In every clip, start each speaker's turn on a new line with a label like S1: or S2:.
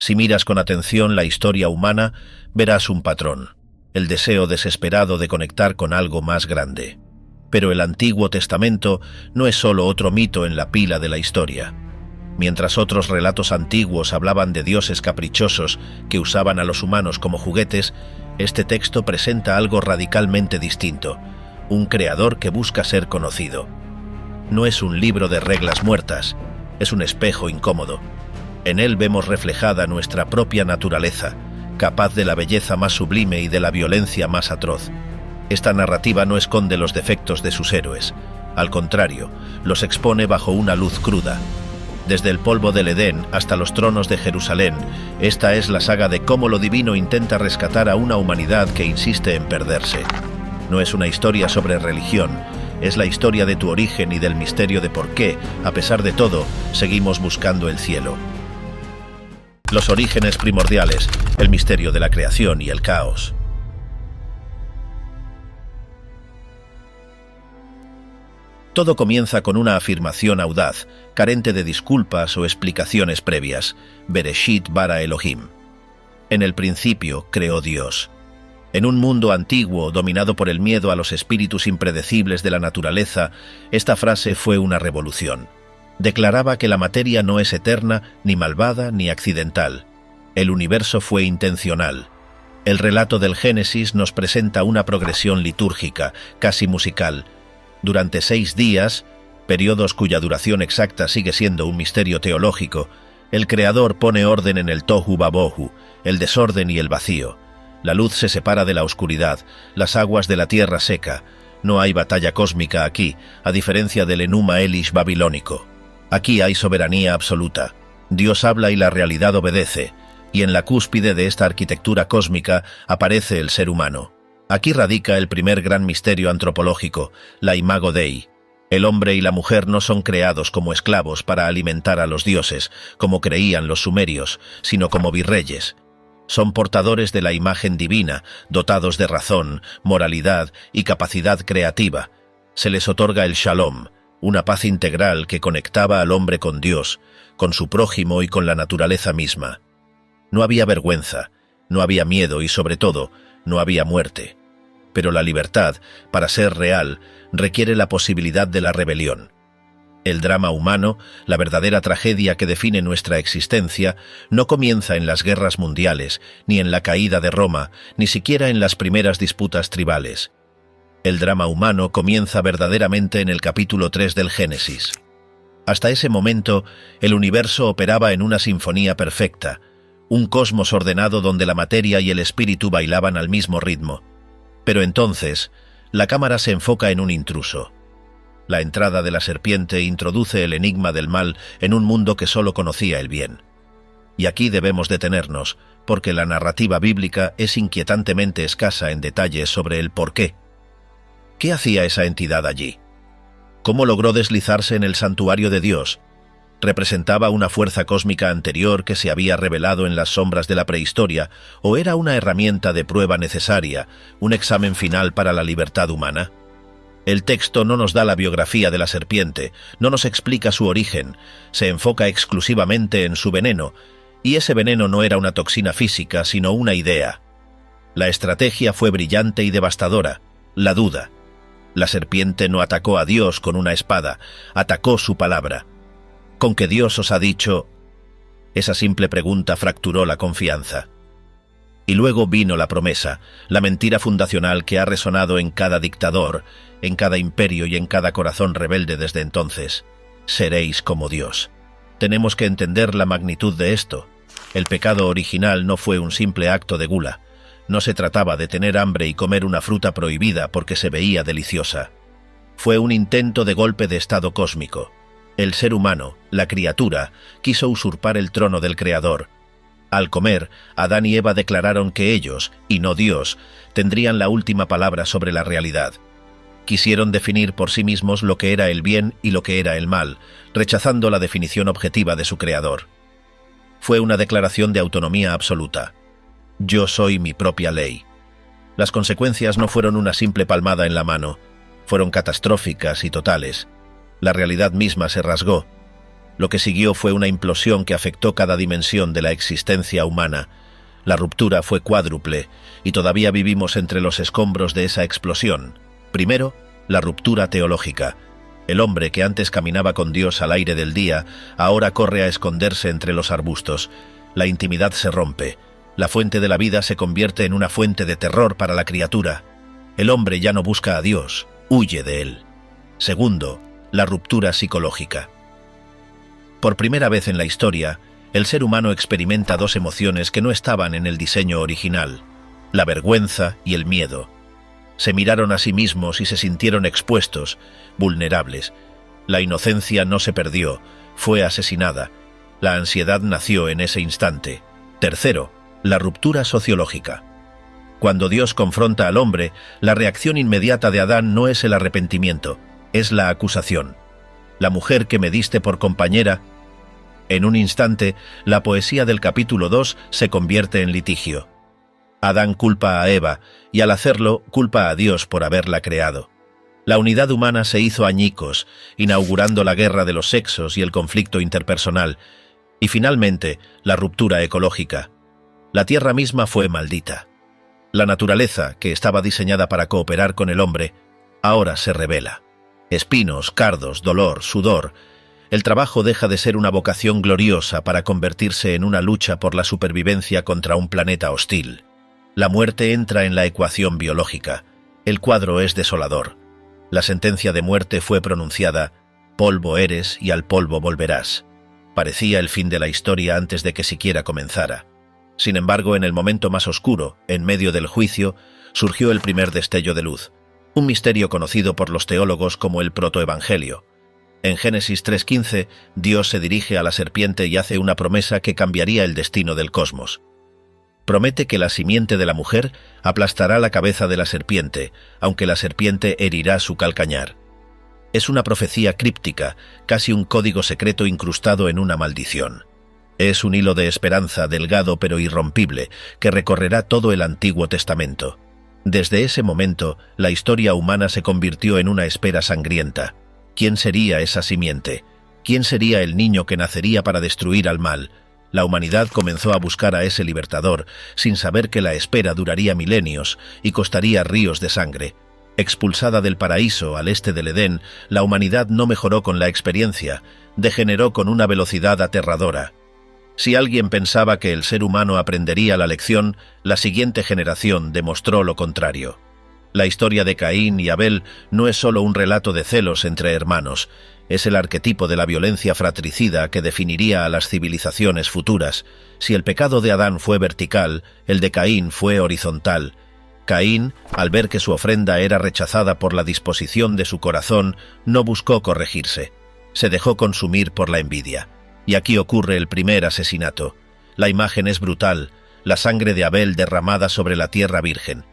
S1: Si miras con atención la historia humana, verás un patrón, el deseo desesperado de conectar con algo más grande. Pero el Antiguo Testamento no es solo otro mito en la pila de la historia. Mientras otros relatos antiguos hablaban de dioses caprichosos que usaban a los humanos como juguetes, este texto presenta algo radicalmente distinto, un creador que busca ser conocido. No es un libro de reglas muertas, es un espejo incómodo. En él vemos reflejada nuestra propia naturaleza, capaz de la belleza más sublime y de la violencia más atroz. Esta narrativa no esconde los defectos de sus héroes, al contrario, los expone bajo una luz cruda. Desde el polvo del Edén hasta los tronos de Jerusalén, esta es la saga de cómo lo divino intenta rescatar a una humanidad que insiste en perderse. No es una historia sobre religión, es la historia de tu origen y del misterio de por qué, a pesar de todo, seguimos buscando el cielo. Los orígenes primordiales, el misterio de la creación y el caos. Todo comienza con una afirmación audaz, carente de disculpas o explicaciones previas. Bereshit bara Elohim. En el principio creó Dios. En un mundo antiguo dominado por el miedo a los espíritus impredecibles de la naturaleza, esta frase fue una revolución. Declaraba que la materia no es eterna, ni malvada, ni accidental. El universo fue intencional. El relato del Génesis nos presenta una progresión litúrgica, casi musical. Durante 6 días, periodos cuya duración exacta sigue siendo un misterio teológico, el Creador pone orden en el tohu babohu, el desorden y el vacío. La luz se separa de la oscuridad, las aguas de la tierra seca. No hay batalla cósmica aquí, a diferencia del Enuma Elish babilónico. Aquí hay soberanía absoluta. Dios habla y la realidad obedece, y en la cúspide de esta arquitectura cósmica aparece el ser humano. Aquí radica el primer gran misterio antropológico, la Imago Dei. El hombre y la mujer no son creados como esclavos para alimentar a los dioses, como creían los sumerios, sino como virreyes. Son portadores de la imagen divina, dotados de razón, moralidad y capacidad creativa. Se les otorga el Shalom, una paz integral que conectaba al hombre con Dios, con su prójimo y con la naturaleza misma. No había vergüenza, no había miedo y, sobre todo, no había muerte. Pero la libertad, para ser real, requiere la posibilidad de la rebelión. El drama humano, la verdadera tragedia que define nuestra existencia, no comienza en las guerras mundiales, ni en la caída de Roma, ni siquiera en las primeras disputas tribales. El drama humano comienza verdaderamente en el capítulo 3 del Génesis. Hasta ese momento, el universo operaba en una sinfonía perfecta, un cosmos ordenado donde la materia y el espíritu bailaban al mismo ritmo. Pero entonces, la cámara se enfoca en un intruso. La entrada de la serpiente introduce el enigma del mal en un mundo que solo conocía el bien. Y aquí debemos detenernos, porque la narrativa bíblica es inquietantemente escasa en detalles sobre el porqué. ¿Qué hacía esa entidad allí? ¿Cómo logró deslizarse en el santuario de Dios? ¿Representaba una fuerza cósmica anterior que se había revelado en las sombras de la prehistoria, o era una herramienta de prueba necesaria, un examen final para la libertad humana? El texto no nos da la biografía de la serpiente, no nos explica su origen, se enfoca exclusivamente en su veneno, y ese veneno no era una toxina física, sino una idea. La estrategia fue brillante y devastadora, la duda. La serpiente no atacó a Dios con una espada, atacó su palabra. ¿Con que Dios os ha dicho? Esa simple pregunta fracturó la confianza. Y luego vino la promesa, la mentira fundacional que ha resonado en cada dictador, en cada imperio y en cada corazón rebelde desde entonces. Seréis como Dios. Tenemos que entender la magnitud de esto. El pecado original no fue un simple acto de gula. No se trataba de tener hambre y comer una fruta prohibida porque se veía deliciosa. Fue un intento de golpe de estado cósmico. El ser humano, la criatura, quiso usurpar el trono del Creador. Al comer, Adán y Eva declararon que ellos, y no Dios, tendrían la última palabra sobre la realidad. Quisieron definir por sí mismos lo que era el bien y lo que era el mal, rechazando la definición objetiva de su Creador. Fue una declaración de autonomía absoluta. Yo soy mi propia ley. Las consecuencias no fueron una simple palmada en la mano, fueron catastróficas y totales. La realidad misma se rasgó. Lo que siguió fue una implosión que afectó cada dimensión de la existencia humana. La ruptura fue cuádruple, y todavía vivimos entre los escombros de esa explosión. Primero, la ruptura teológica. El hombre que antes caminaba con Dios al aire del día, ahora corre a esconderse entre los arbustos. La intimidad se rompe. La fuente de la vida se convierte en una fuente de terror para la criatura. El hombre ya no busca a Dios, huye de él. Segundo, la ruptura psicológica. Por primera vez en la historia, el ser humano experimenta dos emociones que no estaban en el diseño original: la vergüenza y el miedo. Se miraron a sí mismos y se sintieron expuestos, vulnerables. La inocencia no se perdió, fue asesinada. La ansiedad nació en ese instante. Tercero, la ruptura sociológica. Cuando Dios confronta al hombre, la reacción inmediata de Adán no es el arrepentimiento, es la acusación. La mujer que me diste por compañera. En un instante, la poesía del capítulo 2 se convierte en litigio. Adán culpa a Eva, y al hacerlo, culpa a Dios por haberla creado. La unidad humana se hizo añicos, inaugurando la guerra de los sexos y el conflicto interpersonal. Y finalmente, la ruptura ecológica. La tierra misma fue maldita. La naturaleza, que estaba diseñada para cooperar con el hombre, ahora se rebela. Espinos, cardos, dolor, sudor. El trabajo deja de ser una vocación gloriosa para convertirse en una lucha por la supervivencia contra un planeta hostil. La muerte entra en la ecuación biológica. El cuadro es desolador. La sentencia de muerte fue pronunciada: polvo eres y al polvo volverás. Parecía el fin de la historia antes de que siquiera comenzara. Sin embargo, en el momento más oscuro, en medio del juicio, surgió el primer destello de luz, un misterio conocido por los teólogos como el protoevangelio. En Génesis 3:15, Dios se dirige a la serpiente y hace una promesa que cambiaría el destino del cosmos. Promete que la simiente de la mujer aplastará la cabeza de la serpiente, aunque la serpiente herirá su calcañar. Es una profecía críptica, casi un código secreto incrustado en una maldición. Es un hilo de esperanza delgado pero irrompible que recorrerá todo el Antiguo Testamento. Desde ese momento, la historia humana se convirtió en una espera sangrienta. ¿Quién sería esa simiente? ¿Quién sería el niño que nacería para destruir al mal? La humanidad comenzó a buscar a ese libertador, sin saber que la espera duraría milenios y costaría ríos de sangre. Expulsada del paraíso al este del Edén, la humanidad no mejoró con la experiencia, degeneró con una velocidad aterradora. Si alguien pensaba que el ser humano aprendería la lección, la siguiente generación demostró lo contrario. La historia de Caín y Abel no es solo un relato de celos entre hermanos, es el arquetipo de la violencia fratricida que definiría a las civilizaciones futuras. Si el pecado de Adán fue vertical, el de Caín fue horizontal. Caín, al ver que su ofrenda era rechazada por la disposición de su corazón, no buscó corregirse. Se dejó consumir por la envidia. Y aquí ocurre el primer asesinato. La imagen es brutal, la sangre de Abel derramada sobre la tierra virgen.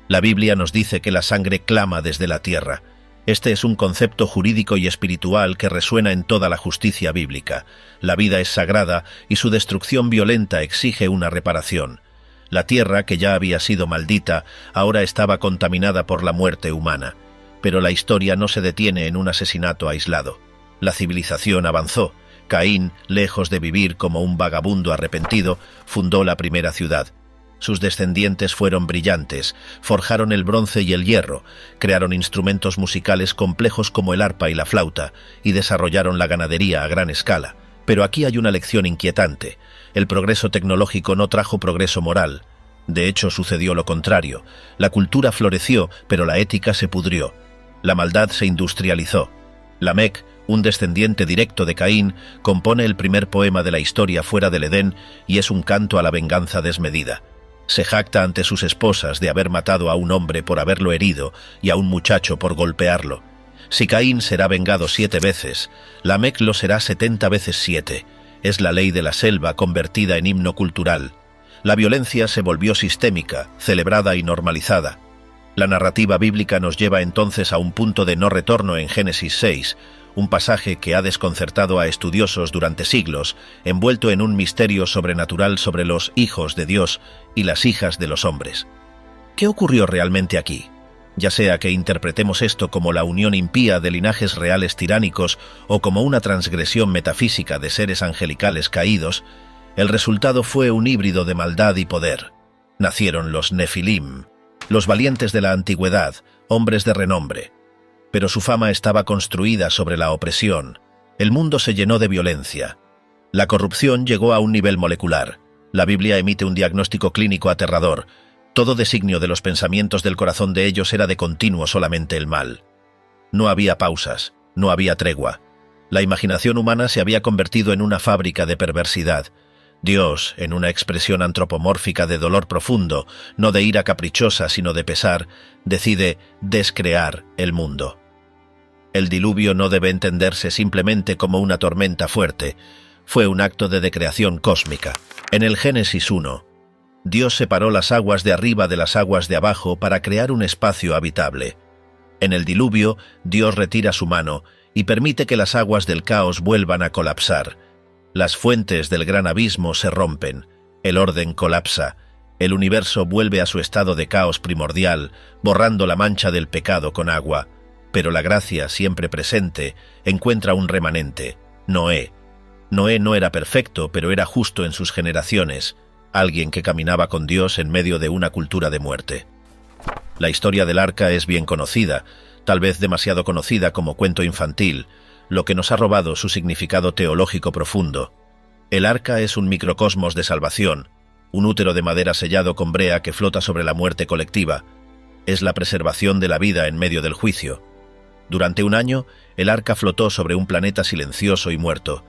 S1: La Biblia nos dice que la sangre clama desde la tierra. Este es un concepto jurídico y espiritual que resuena en toda la justicia bíblica. La vida es sagrada y su destrucción violenta exige una reparación. La tierra, que ya había sido maldita, ahora estaba contaminada por la muerte humana. Pero la historia no se detiene en un asesinato aislado. La civilización avanzó. Caín, lejos de vivir como un vagabundo arrepentido, fundó la primera ciudad. Sus descendientes fueron brillantes, forjaron el bronce y el hierro, crearon instrumentos musicales complejos como el arpa y la flauta, y desarrollaron la ganadería a gran escala. Pero aquí hay una lección inquietante. El progreso tecnológico no trajo progreso moral. De hecho, sucedió lo contrario. La cultura floreció, pero la ética se pudrió. La maldad se industrializó. Lamec, un descendiente directo de Caín, compone el primer poema de la historia fuera del Edén y es un canto a la venganza desmedida. Se jacta ante sus esposas de haber matado a un hombre por haberlo herido y a un muchacho por golpearlo. Si Caín será vengado 7 veces, Lamec lo será 70 veces 7. Es la ley de la selva convertida en himno cultural. La violencia se volvió sistémica, celebrada y normalizada. La narrativa bíblica nos lleva entonces a un punto de no retorno en Génesis 6, un pasaje que ha desconcertado a estudiosos durante siglos, envuelto en un misterio sobrenatural sobre los hijos de Dios y las hijas de los hombres. ¿Qué ocurrió realmente aquí? Ya sea que interpretemos esto como la unión impía de linajes reales tiránicos o como una transgresión metafísica de seres angelicales caídos, el resultado fue un híbrido de maldad y poder. Nacieron los Nefilim, los valientes de la antigüedad, hombres de renombre. Pero su fama estaba construida sobre la opresión. El mundo se llenó de violencia. La corrupción llegó a un nivel molecular. La Biblia emite un diagnóstico clínico aterrador. Todo designio de los pensamientos del corazón de ellos era de continuo solamente el mal. No había pausas, no había tregua. La imaginación humana se había convertido en una fábrica de perversidad. Dios, en una expresión antropomórfica de dolor profundo, no de ira caprichosa sino de pesar, decide descrear el mundo. El diluvio no debe entenderse simplemente como una tormenta fuerte. Fue un acto de decreación cósmica. En el Génesis 1, Dios separó las aguas de arriba de las aguas de abajo para crear un espacio habitable. En el diluvio, Dios retira su mano y permite que las aguas del caos vuelvan a colapsar. Las fuentes del gran abismo se rompen, el orden colapsa, el universo vuelve a su estado de caos primordial, borrando la mancha del pecado con agua. Pero la gracia, siempre presente, encuentra un remanente, Noé. Noé no era perfecto, pero era justo en sus generaciones, alguien que caminaba con Dios en medio de una cultura de muerte. La historia del arca es bien conocida, tal vez demasiado conocida como cuento infantil, lo que nos ha robado su significado teológico profundo. El arca es un microcosmos de salvación, un útero de madera sellado con brea que flota sobre la muerte colectiva. Es la preservación de la vida en medio del juicio. Durante un año, el arca flotó sobre un planeta silencioso y muerto.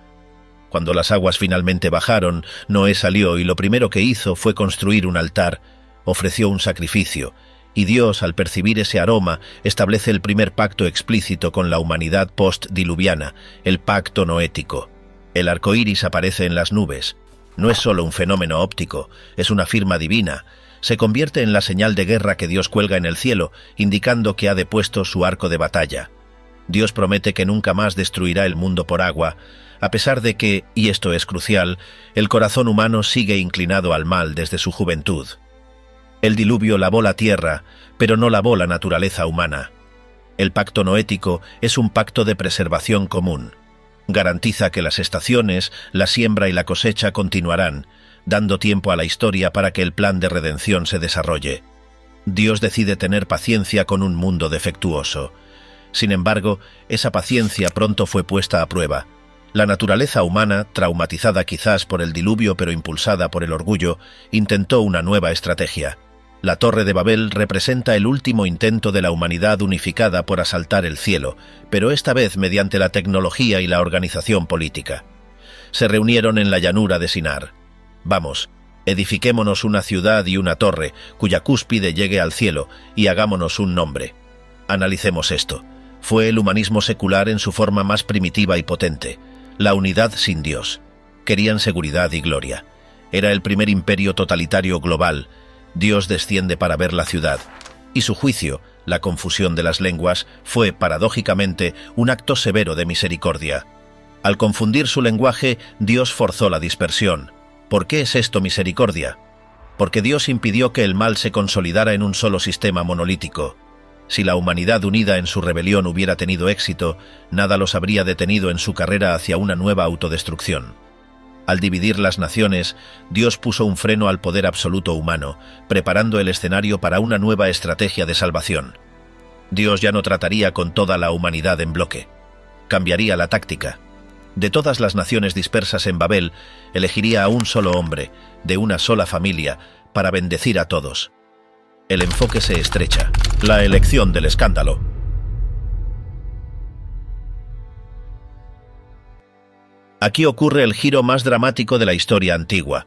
S1: Cuando las aguas finalmente bajaron, Noé salió y lo primero que hizo fue construir un altar, ofreció un sacrificio, y Dios, al percibir ese aroma, establece el primer pacto explícito con la humanidad post-diluviana, el pacto noético. El arco iris aparece en las nubes. No es solo un fenómeno óptico, es una firma divina. Se convierte en la señal de guerra que Dios cuelga en el cielo, indicando que ha depuesto su arco de batalla. Dios promete que nunca más destruirá el mundo por agua, a pesar de que, y esto es crucial, el corazón humano sigue inclinado al mal desde su juventud. El diluvio lavó la tierra, pero no lavó la naturaleza humana. El pacto noético es un pacto de preservación común. Garantiza que las estaciones, la siembra y la cosecha continuarán, dando tiempo a la historia para que el plan de redención se desarrolle. Dios decide tener paciencia con un mundo defectuoso. Sin embargo, esa paciencia pronto fue puesta a prueba. La naturaleza humana, traumatizada quizás por el diluvio pero impulsada por el orgullo, intentó una nueva estrategia. La Torre de Babel representa el último intento de la humanidad unificada por asaltar el cielo, pero esta vez mediante la tecnología y la organización política. Se reunieron en la llanura de Sinar. Vamos, edifiquémonos una ciudad y una torre, cuya cúspide llegue al cielo, y hagámonos un nombre. Analicemos esto. Fue el humanismo secular en su forma más primitiva y potente. La unidad sin Dios. Querían seguridad y gloria. Era el primer imperio totalitario global. Dios desciende para ver la ciudad. Y su juicio, la confusión de las lenguas, fue, paradójicamente, un acto severo de misericordia. Al confundir su lenguaje, Dios forzó la dispersión. ¿Por qué es esto misericordia? Porque Dios impidió que el mal se consolidara en un solo sistema monolítico. Si la humanidad unida en su rebelión hubiera tenido éxito, nada los habría detenido en su carrera hacia una nueva autodestrucción. Al dividir las naciones, Dios puso un freno al poder absoluto humano, preparando el escenario para una nueva estrategia de salvación. Dios ya no trataría con toda la humanidad en bloque. Cambiaría la táctica. De todas las naciones dispersas en Babel, elegiría a un solo hombre, de una sola familia, para bendecir a todos. El enfoque se estrecha. La elección del escándalo. Aquí ocurre el giro más dramático de la historia antigua.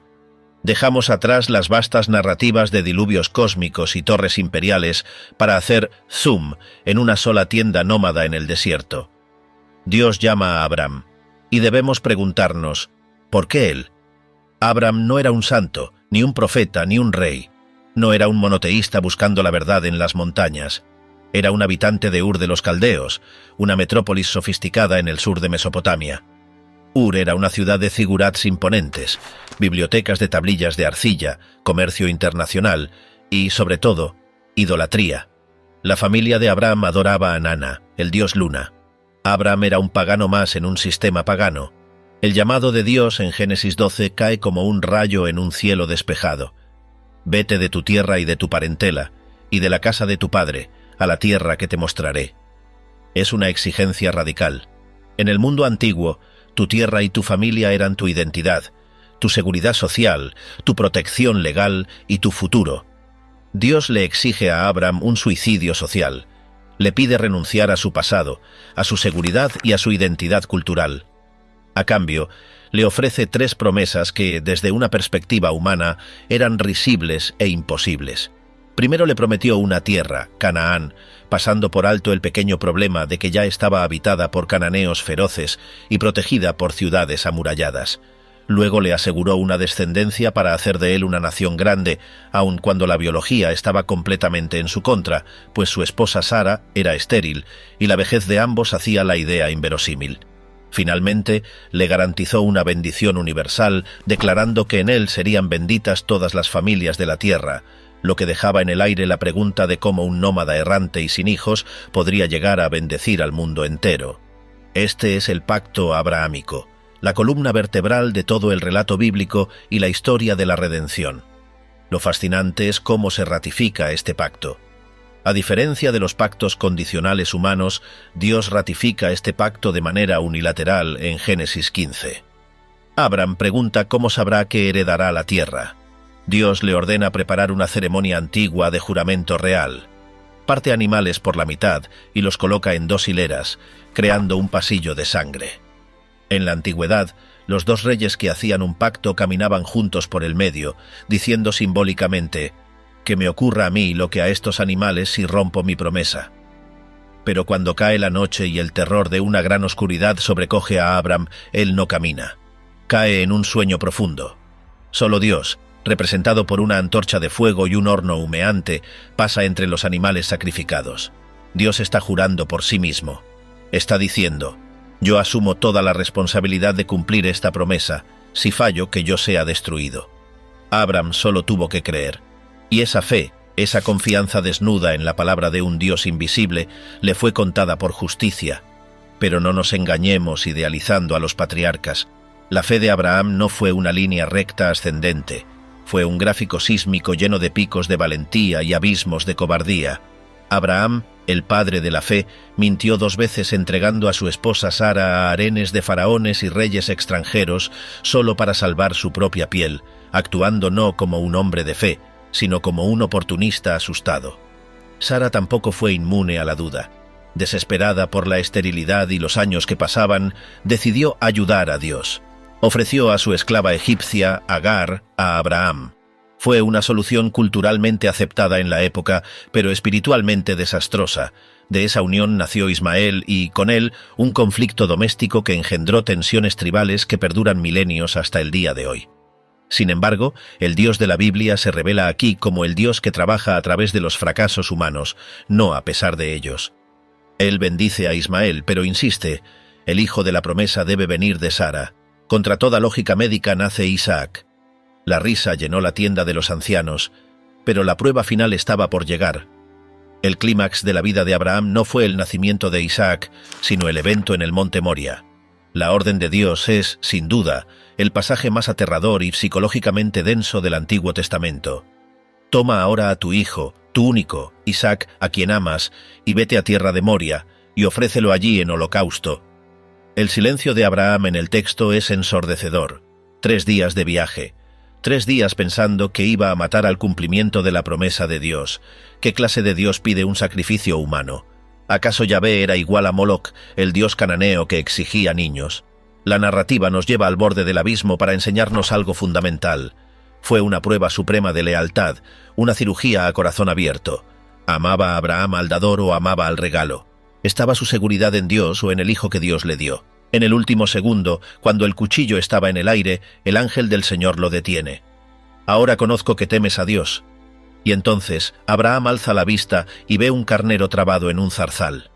S1: Dejamos atrás las vastas narrativas de diluvios cósmicos y torres imperiales para hacer zoom en una sola tienda nómada en el desierto. Dios llama a Abram, y debemos preguntarnos, ¿por qué él? Abram no era un santo, ni un profeta, ni un rey. No era un monoteísta buscando la verdad en las montañas. Era un habitante de Ur de los Caldeos, una metrópolis sofisticada en el sur de Mesopotamia. Ur era una ciudad de zigurats imponentes, bibliotecas de tablillas de arcilla, comercio internacional y, sobre todo, idolatría. La familia de Abraham adoraba a Nana, el dios Luna. Abraham era un pagano más en un sistema pagano. El llamado de Dios en Génesis 12 cae como un rayo en un cielo despejado. Vete de tu tierra y de tu parentela, y de la casa de tu padre, a la tierra que te mostraré. Es una exigencia radical. En el mundo antiguo, tu tierra y tu familia eran tu identidad, tu seguridad social, tu protección legal y tu futuro. Dios le exige a Abraham un suicidio social. Le pide renunciar a su pasado, a su seguridad y a su identidad cultural. A cambio, le ofrece 3 promesas que, desde una perspectiva humana, eran risibles e imposibles. Primero le prometió una tierra, Canaán, pasando por alto el pequeño problema de que ya estaba habitada por cananeos feroces y protegida por ciudades amuralladas. Luego le aseguró una descendencia para hacer de él una nación grande, aun cuando la biología estaba completamente en su contra, pues su esposa Sara era estéril y la vejez de ambos hacía la idea inverosímil. Finalmente, le garantizó una bendición universal, declarando que en él serían benditas todas las familias de la tierra, lo que dejaba en el aire la pregunta de cómo un nómada errante y sin hijos podría llegar a bendecir al mundo entero. Este es el pacto abrahámico, la columna vertebral de todo el relato bíblico y la historia de la redención. Lo fascinante es cómo se ratifica este pacto. A diferencia de los pactos condicionales humanos, Dios ratifica este pacto de manera unilateral en Génesis 15. Abraham pregunta cómo sabrá que heredará la tierra. Dios le ordena preparar una ceremonia antigua de juramento real. Parte animales por la mitad y los coloca en 2 hileras, creando un pasillo de sangre. En la antigüedad, los 2 reyes que hacían un pacto caminaban juntos por el medio, diciendo simbólicamente: «Que me ocurra a mí lo que a estos animales si rompo mi promesa». Pero cuando cae la noche y el terror de una gran oscuridad sobrecoge a Abraham, él no camina. Cae en un sueño profundo. Solo Dios, representado por una antorcha de fuego y un horno humeante, pasa entre los animales sacrificados. Dios está jurando por sí mismo. Está diciendo: «Yo asumo toda la responsabilidad de cumplir esta promesa, si fallo que yo sea destruido». Abraham solo tuvo que creer. Y esa fe, esa confianza desnuda en la palabra de un Dios invisible, le fue contada por justicia. Pero no nos engañemos idealizando a los patriarcas. La fe de Abraham no fue una línea recta ascendente. Fue un gráfico sísmico lleno de picos de valentía y abismos de cobardía. Abraham, el padre de la fe, mintió 2 veces entregando a su esposa Sara a harenes de faraones y reyes extranjeros solo para salvar su propia piel, actuando no como un hombre de fe, sino como un oportunista asustado. Sara tampoco fue inmune a la duda. Desesperada por la esterilidad y los años que pasaban, decidió ayudar a Dios. Ofreció a su esclava egipcia, Agar, a Abraham. Fue una solución culturalmente aceptada en la época, pero espiritualmente desastrosa. De esa unión nació Ismael y, con él, un conflicto doméstico que engendró tensiones tribales que perduran milenios hasta el día de hoy. Sin embargo, el Dios de la Biblia se revela aquí como el Dios que trabaja a través de los fracasos humanos, no a pesar de ellos. Él bendice a Ismael, pero insiste: el hijo de la promesa debe venir de Sara. Contra toda lógica médica nace Isaac. La risa llenó la tienda de los ancianos, pero la prueba final estaba por llegar. El clímax de la vida de Abraham no fue el nacimiento de Isaac, sino el evento en el monte Moria. La orden de Dios es, sin duda, el pasaje más aterrador y psicológicamente denso del Antiguo Testamento. Toma ahora a tu hijo, tu único, Isaac, a quien amas, y vete a tierra de Moria, y ofrécelo allí en holocausto. El silencio de Abraham en el texto es ensordecedor. 3 días de viaje. 3 días pensando que iba a matar al cumplimiento de la promesa de Dios. ¿Qué clase de Dios pide un sacrificio humano? ¿Acaso Yahvé era igual a Moloc, el dios cananeo que exigía niños? La narrativa nos lleva al borde del abismo para enseñarnos algo fundamental. Fue una prueba suprema de lealtad, una cirugía a corazón abierto. ¿Amaba a Abraham al dador o amaba al regalo? ¿Estaba su seguridad en Dios o en el hijo que Dios le dio? En el último segundo, cuando el cuchillo estaba en el aire, el ángel del Señor lo detiene. «Ahora conozco que temes a Dios». Y entonces Abraham alza la vista y ve un carnero trabado en un zarzal.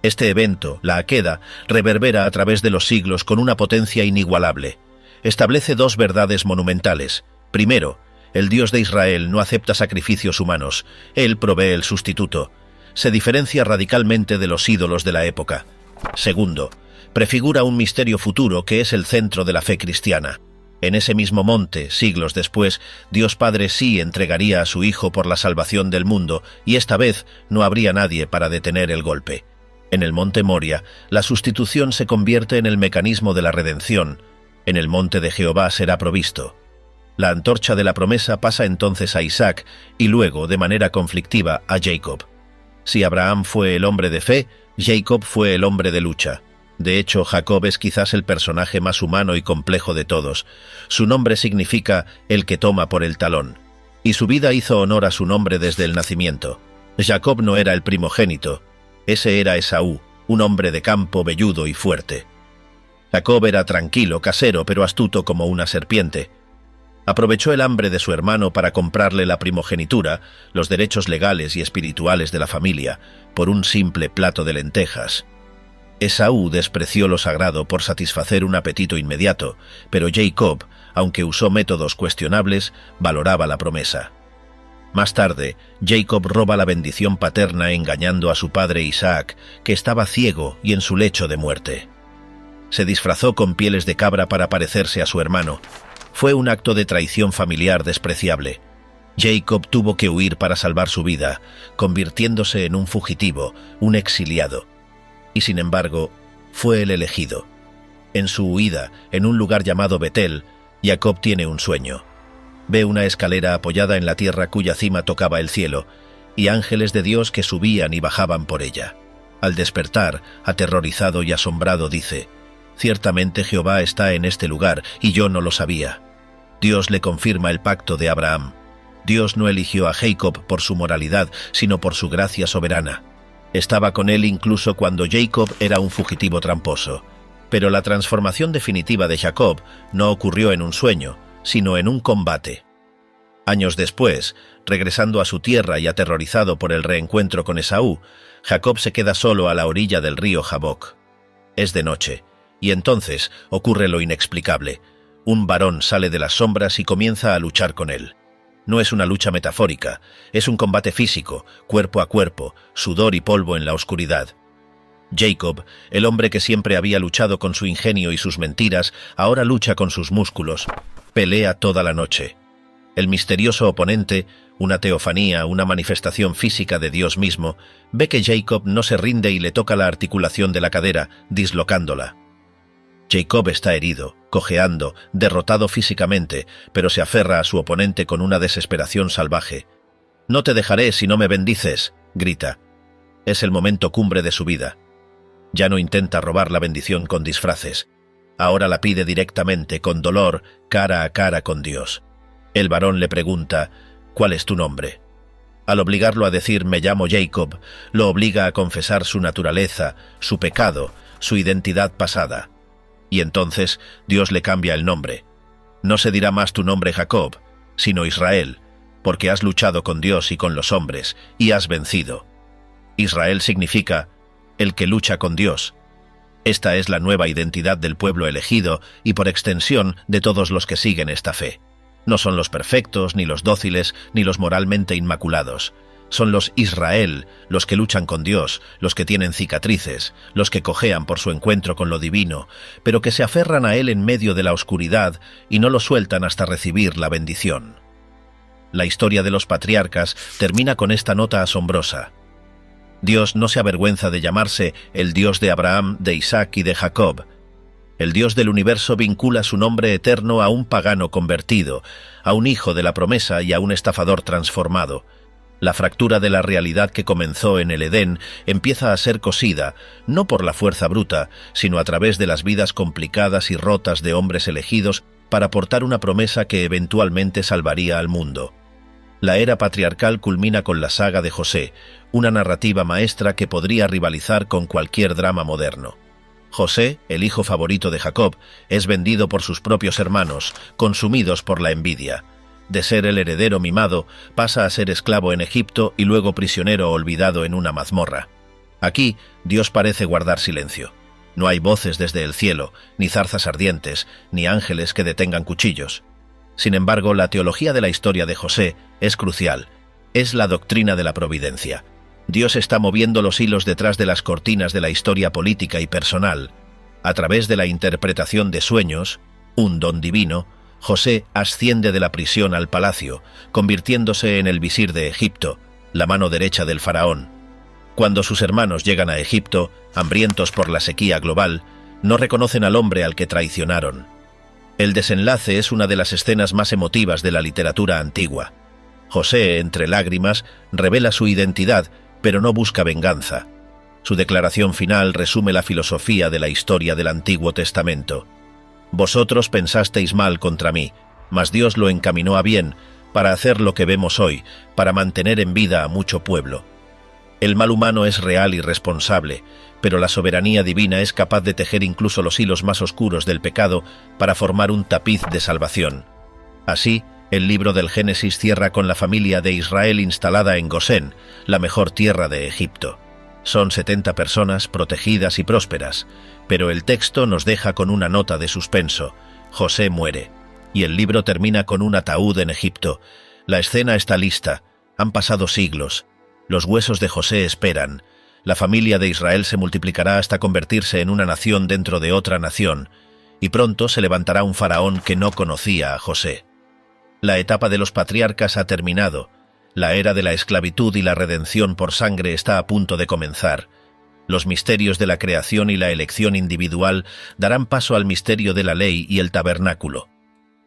S1: Este evento, la aqueda, reverbera a través de los siglos con una potencia inigualable. Establece 2 verdades monumentales. Primero, el Dios de Israel no acepta sacrificios humanos. Él provee el sustituto. Se diferencia radicalmente de los ídolos de la época. Segundo, prefigura un misterio futuro que es el centro de la fe cristiana. En ese mismo monte, siglos después, Dios Padre sí entregaría a su Hijo por la salvación del mundo, y esta vez no habría nadie para detener el golpe. En el monte Moria, la sustitución se convierte en el mecanismo de la redención. En el monte de Jehová será provisto. La antorcha de la promesa pasa entonces a Isaac y luego, de manera conflictiva, a Jacob. Si Abraham fue el hombre de fe, Jacob fue el hombre de lucha. De hecho, Jacob es quizás el personaje más humano y complejo de todos. Su nombre significa el que toma por el talón, y su vida hizo honor a su nombre desde el nacimiento. Jacob no era el primogénito, ese era Esaú, un hombre de campo velludo y fuerte. Jacob era tranquilo, casero, pero astuto como una serpiente. Aprovechó el hambre de su hermano para comprarle la primogenitura, los derechos legales y espirituales de la familia, por un simple plato de lentejas. Esaú despreció lo sagrado por satisfacer un apetito inmediato, pero Jacob, aunque usó métodos cuestionables, valoraba la promesa. Más tarde, Jacob roba la bendición paterna engañando a su padre Isaac, que estaba ciego y en su lecho de muerte. Se disfrazó con pieles de cabra para parecerse a su hermano. Fue un acto de traición familiar despreciable. Jacob tuvo que huir para salvar su vida, convirtiéndose en un fugitivo, un exiliado. Y sin embargo, fue el elegido. En su huida, en un lugar llamado Betel, Jacob tiene un sueño. Ve una escalera apoyada en la tierra cuya cima tocaba el cielo, y ángeles de Dios que subían y bajaban por ella. Al despertar, aterrorizado y asombrado, dice: «Ciertamente Jehová está en este lugar, y yo no lo sabía». Dios le confirma el pacto de Abraham. Dios no eligió a Jacob por su moralidad, sino por su gracia soberana. Estaba con él incluso cuando Jacob era un fugitivo tramposo. Pero la transformación definitiva de Jacob no ocurrió en un sueño, sino en un combate. Años después, regresando a su tierra y aterrorizado por el reencuentro con Esaú, Jacob se queda solo a la orilla del río Jaboc. Es de noche, y entonces ocurre lo inexplicable. Un varón sale de las sombras y comienza a luchar con él. No es una lucha metafórica, es un combate físico, cuerpo a cuerpo, sudor y polvo en la oscuridad. Jacob, el hombre que siempre había luchado con su ingenio y sus mentiras, ahora lucha con sus músculos, pelea toda la noche. El misterioso oponente, una teofanía, una manifestación física de Dios mismo, ve que Jacob no se rinde y le toca la articulación de la cadera, dislocándola. Jacob está herido, cojeando, derrotado físicamente, pero se aferra a su oponente con una desesperación salvaje. «No te dejaré si no me bendices», grita. Es el momento cumbre de su vida. Ya no intenta robar la bendición con disfraces. Ahora la pide directamente, con dolor, cara a cara con Dios. El varón le pregunta: «¿Cuál es tu nombre?». Al obligarlo a decir «me llamo Jacob», lo obliga a confesar su naturaleza, su pecado, su identidad pasada. Y entonces Dios le cambia el nombre. No se dirá más tu nombre Jacob, sino Israel, porque has luchado con Dios y con los hombres, y has vencido. Israel significa el que lucha con Dios. Esta es la nueva identidad del pueblo elegido y por extensión de todos los que siguen esta fe. No son los perfectos, ni los dóciles, ni los moralmente inmaculados. Son los Israel, los que luchan con Dios, los que tienen cicatrices, los que cojean por su encuentro con lo divino, pero que se aferran a Él en medio de la oscuridad y no lo sueltan hasta recibir la bendición. La historia de los patriarcas termina con esta nota asombrosa. Dios no se avergüenza de llamarse el Dios de Abraham, de Isaac y de Jacob. El Dios del universo vincula su nombre eterno a un pagano convertido, a un hijo de la promesa y a un estafador transformado. La fractura de la realidad que comenzó en el Edén empieza a ser cosida, no por la fuerza bruta, sino a través de las vidas complicadas y rotas de hombres elegidos para portar una promesa que eventualmente salvaría al mundo. La era patriarcal culmina con la saga de José, una narrativa maestra que podría rivalizar con cualquier drama moderno. José, el hijo favorito de Jacob, es vendido por sus propios hermanos, consumidos por la envidia. De ser el heredero mimado, pasa a ser esclavo en Egipto y luego prisionero olvidado en una mazmorra. Aquí, Dios parece guardar silencio. No hay voces desde el cielo, ni zarzas ardientes, ni ángeles que detengan cuchillos. Sin embargo, la teología de la historia de José es crucial. Es la doctrina de la providencia. Dios está moviendo los hilos detrás de las cortinas de la historia política y personal. A través de la interpretación de sueños, un don divino, José asciende de la prisión al palacio, convirtiéndose en el visir de Egipto, la mano derecha del faraón. Cuando sus hermanos llegan a Egipto, hambrientos por la sequía global, no reconocen al hombre al que traicionaron. El desenlace es una de las escenas más emotivas de la literatura antigua. José, entre lágrimas, revela su identidad, pero no busca venganza. Su declaración final resume la filosofía de la historia del Antiguo Testamento. Vosotros pensasteis mal contra mí, mas Dios lo encaminó a bien, para hacer lo que vemos hoy, para mantener en vida a mucho pueblo. El mal humano es real y responsable, pero la soberanía divina es capaz de tejer incluso los hilos más oscuros del pecado para formar un tapiz de salvación. Así, el libro del Génesis cierra con la familia de Israel instalada en Gosén, la mejor tierra de Egipto. Son 70 personas protegidas y prósperas, pero el texto nos deja con una nota de suspenso. José muere, y el libro termina con un ataúd en Egipto. La escena está lista, han pasado siglos. Los huesos de José esperan. La familia de Israel se multiplicará hasta convertirse en una nación dentro de otra nación, y pronto se levantará un faraón que no conocía a José. La etapa de los patriarcas ha terminado. La era de la esclavitud y la redención por sangre está a punto de comenzar. Los misterios de la creación y la elección individual darán paso al misterio de la ley y el tabernáculo.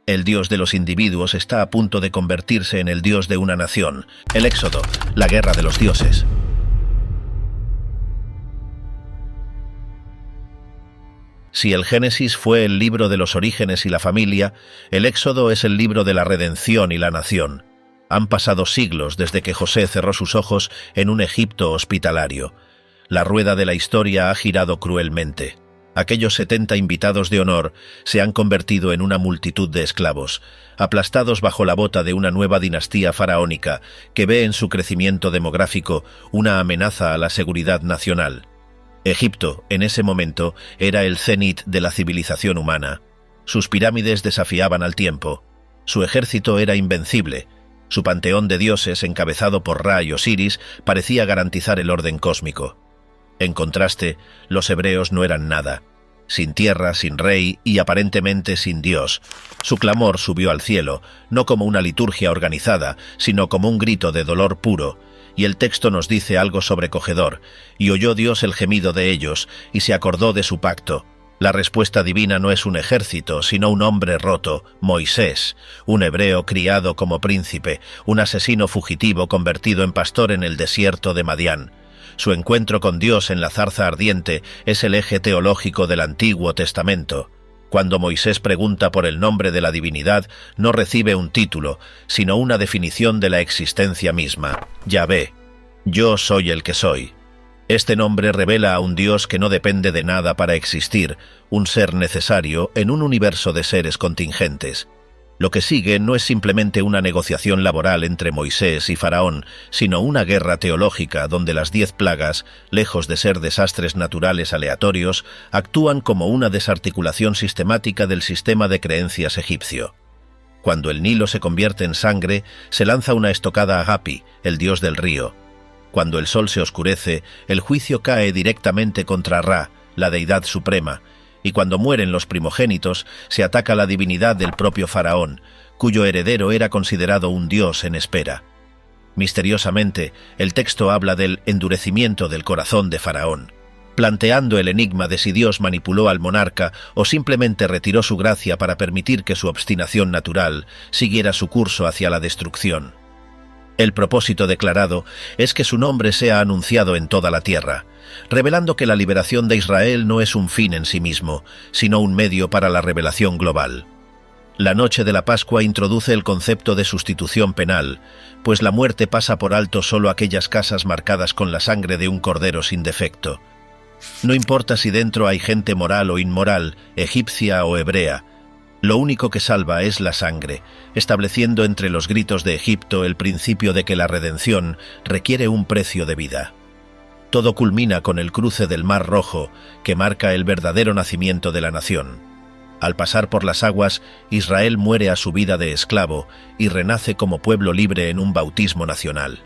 S1: El Dios de los individuos está a punto de convertirse en el Dios de una nación. El Éxodo, la guerra de los dioses. Si el Génesis fue el libro de los orígenes y la familia, el Éxodo es el libro de la redención y la nación. Han pasado siglos desde que José cerró sus ojos en un Egipto hospitalario. La rueda de la historia ha girado cruelmente. Aquellos 70 invitados de honor se han convertido en una multitud de esclavos, aplastados bajo la bota de una nueva dinastía faraónica que ve en su crecimiento demográfico una amenaza a la seguridad nacional. Egipto, en ese momento, era el cenit de la civilización humana. Sus pirámides desafiaban al tiempo. Su ejército era invencible. Su panteón de dioses, encabezado por Ra y Osiris, parecía garantizar el orden cósmico. En contraste, los hebreos no eran nada. Sin tierra, sin rey y aparentemente sin Dios. Su clamor subió al cielo, no como una liturgia organizada, sino como un grito de dolor puro. Y el texto nos dice algo sobrecogedor. Y oyó Dios el gemido de ellos, y se acordó de su pacto. La respuesta divina no es un ejército, sino un hombre roto, Moisés, un hebreo criado como príncipe, un asesino fugitivo convertido en pastor en el desierto de Madián. Su encuentro con Dios en la zarza ardiente es el eje teológico del Antiguo Testamento. Cuando Moisés pregunta por el nombre de la divinidad, no recibe un título, sino una definición de la existencia misma. Yahvé, yo soy el que soy. Este nombre revela a un Dios que no depende de nada para existir, un ser necesario en un universo de seres contingentes. Lo que sigue no es simplemente una negociación laboral entre Moisés y Faraón, sino una guerra teológica donde las 10 plagas, lejos de ser desastres naturales aleatorios, actúan como una desarticulación sistemática del sistema de creencias egipcio. Cuando el Nilo se convierte en sangre, se lanza una estocada a Hapi, el dios del río. Cuando el sol se oscurece, el juicio cae directamente contra Ra, la deidad suprema, y cuando mueren los primogénitos, se ataca la divinidad del propio faraón, cuyo heredero era considerado un dios en espera. Misteriosamente, el texto habla del endurecimiento del corazón de Faraón, planteando el enigma de si Dios manipuló al monarca o simplemente retiró su gracia para permitir que su obstinación natural siguiera su curso hacia la destrucción. El propósito declarado es que su nombre sea anunciado en toda la tierra, revelando que la liberación de Israel no es un fin en sí mismo, sino un medio para la revelación global. La noche de la Pascua introduce el concepto de sustitución penal, pues la muerte pasa por alto solo aquellas casas marcadas con la sangre de un cordero sin defecto. No importa si dentro hay gente moral o inmoral, egipcia o hebrea, lo único que salva es la sangre, estableciendo entre los gritos de Egipto el principio de que la redención requiere un precio de vida. Todo culmina con el cruce del Mar Rojo, que marca el verdadero nacimiento de la nación. Al pasar por las aguas, Israel muere a su vida de esclavo y renace como pueblo libre en un bautismo nacional.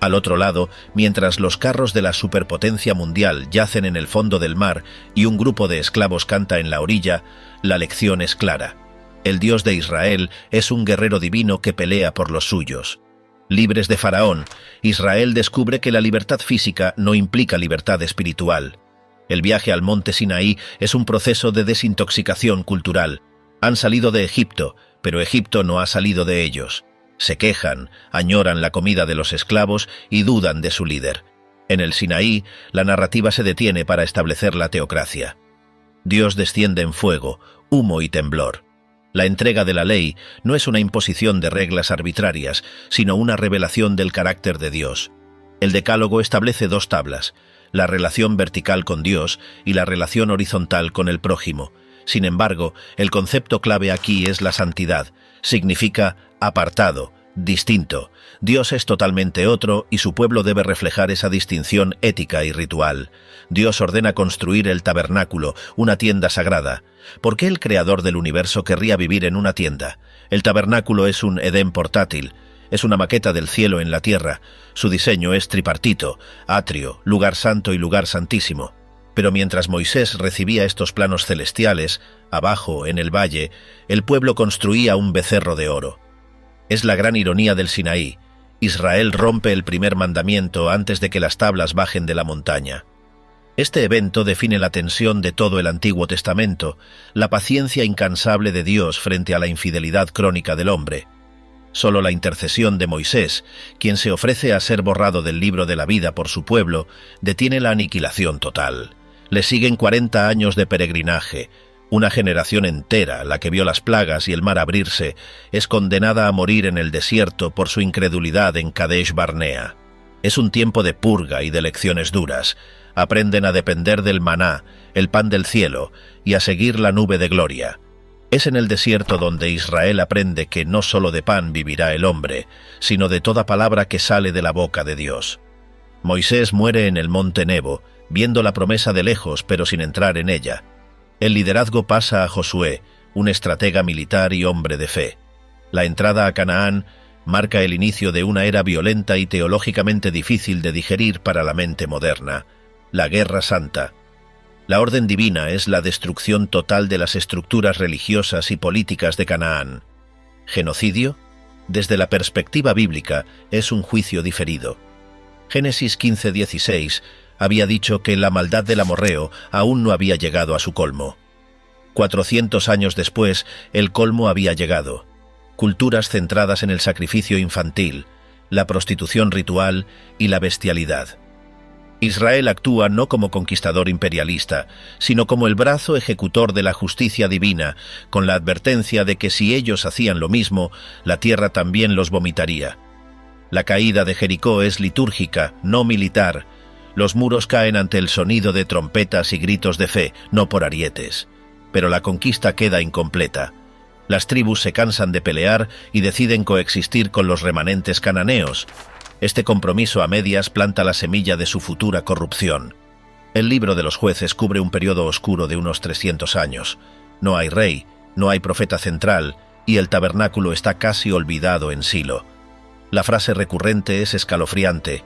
S1: Al otro lado, mientras los carros de la superpotencia mundial yacen en el fondo del mar y un grupo de esclavos canta en la orilla, la lección es clara. El Dios de Israel es un guerrero divino que pelea por los suyos. Libres de Faraón, Israel descubre que la libertad física no implica libertad espiritual. El viaje al monte Sinaí es un proceso de desintoxicación cultural. Han salido de Egipto, pero Egipto no ha salido de ellos. Se quejan, añoran la comida de los esclavos y dudan de su líder. En el Sinaí, la narrativa se detiene para establecer la teocracia. Dios desciende en fuego, humo y temblor. La entrega de la ley no es una imposición de reglas arbitrarias, sino una revelación del carácter de Dios. El Decálogo establece dos tablas, la relación vertical con Dios y la relación horizontal con el prójimo. Sin embargo, el concepto clave aquí es la santidad. Significa apartado, distinto. Dios es totalmente otro y su pueblo debe reflejar esa distinción ética y ritual. Dios ordena construir el tabernáculo, una tienda sagrada. ¿Por qué el creador del universo querría vivir en una tienda? El tabernáculo es un Edén portátil. Es una maqueta del cielo en la tierra. Su diseño es tripartito, atrio, lugar santo y lugar santísimo. Pero mientras Moisés recibía estos planos celestiales, abajo, en el valle, el pueblo construía un becerro de oro. Es la gran ironía del Sinaí. Israel rompe el primer mandamiento antes de que las tablas bajen de la montaña. Este evento define la tensión de todo el Antiguo Testamento, la paciencia incansable de Dios frente a la infidelidad crónica del hombre. Solo la intercesión de Moisés, quien se ofrece a ser borrado del libro de la vida por su pueblo, detiene la aniquilación total. Le siguen 40 años de peregrinaje. Una generación entera, la que vio las plagas y el mar abrirse, es condenada a morir en el desierto por su incredulidad en Kadesh Barnea. Es un tiempo de purga y de lecciones duras. Aprenden a depender del maná, el pan del cielo, y a seguir la nube de gloria. Es en el desierto donde Israel aprende que no solo de pan vivirá el hombre, sino de toda palabra que sale de la boca de Dios. Moisés muere en el monte Nebo, viendo la promesa de lejos pero sin entrar en ella. El liderazgo pasa a Josué, un estratega militar y hombre de fe. La entrada a Canaán marca el inicio de una era violenta y teológicamente difícil de digerir para la mente moderna, la Guerra Santa. La orden divina es la destrucción total de las estructuras religiosas y políticas de Canaán. ¿Genocidio? Desde la perspectiva bíblica, es un juicio diferido. Génesis 15:16 había dicho que la maldad del amorreo aún no había llegado a su colmo. 400 años después, el colmo había llegado. Culturas centradas en el sacrificio infantil, la prostitución ritual y la bestialidad. Israel actúa no como conquistador imperialista, sino como el brazo ejecutor de la justicia divina, con la advertencia de que si ellos hacían lo mismo, la tierra también los vomitaría. La caída de Jericó es litúrgica, no militar. Los muros caen ante el sonido de trompetas y gritos de fe, no por arietes. Pero la conquista queda incompleta. Las tribus se cansan de pelear y deciden coexistir con los remanentes cananeos. Este compromiso a medias planta la semilla de su futura corrupción. El libro de los jueces cubre un periodo oscuro de unos 300 años. No hay rey, no hay profeta central, y el tabernáculo está casi olvidado en Silo. La frase recurrente es escalofriante.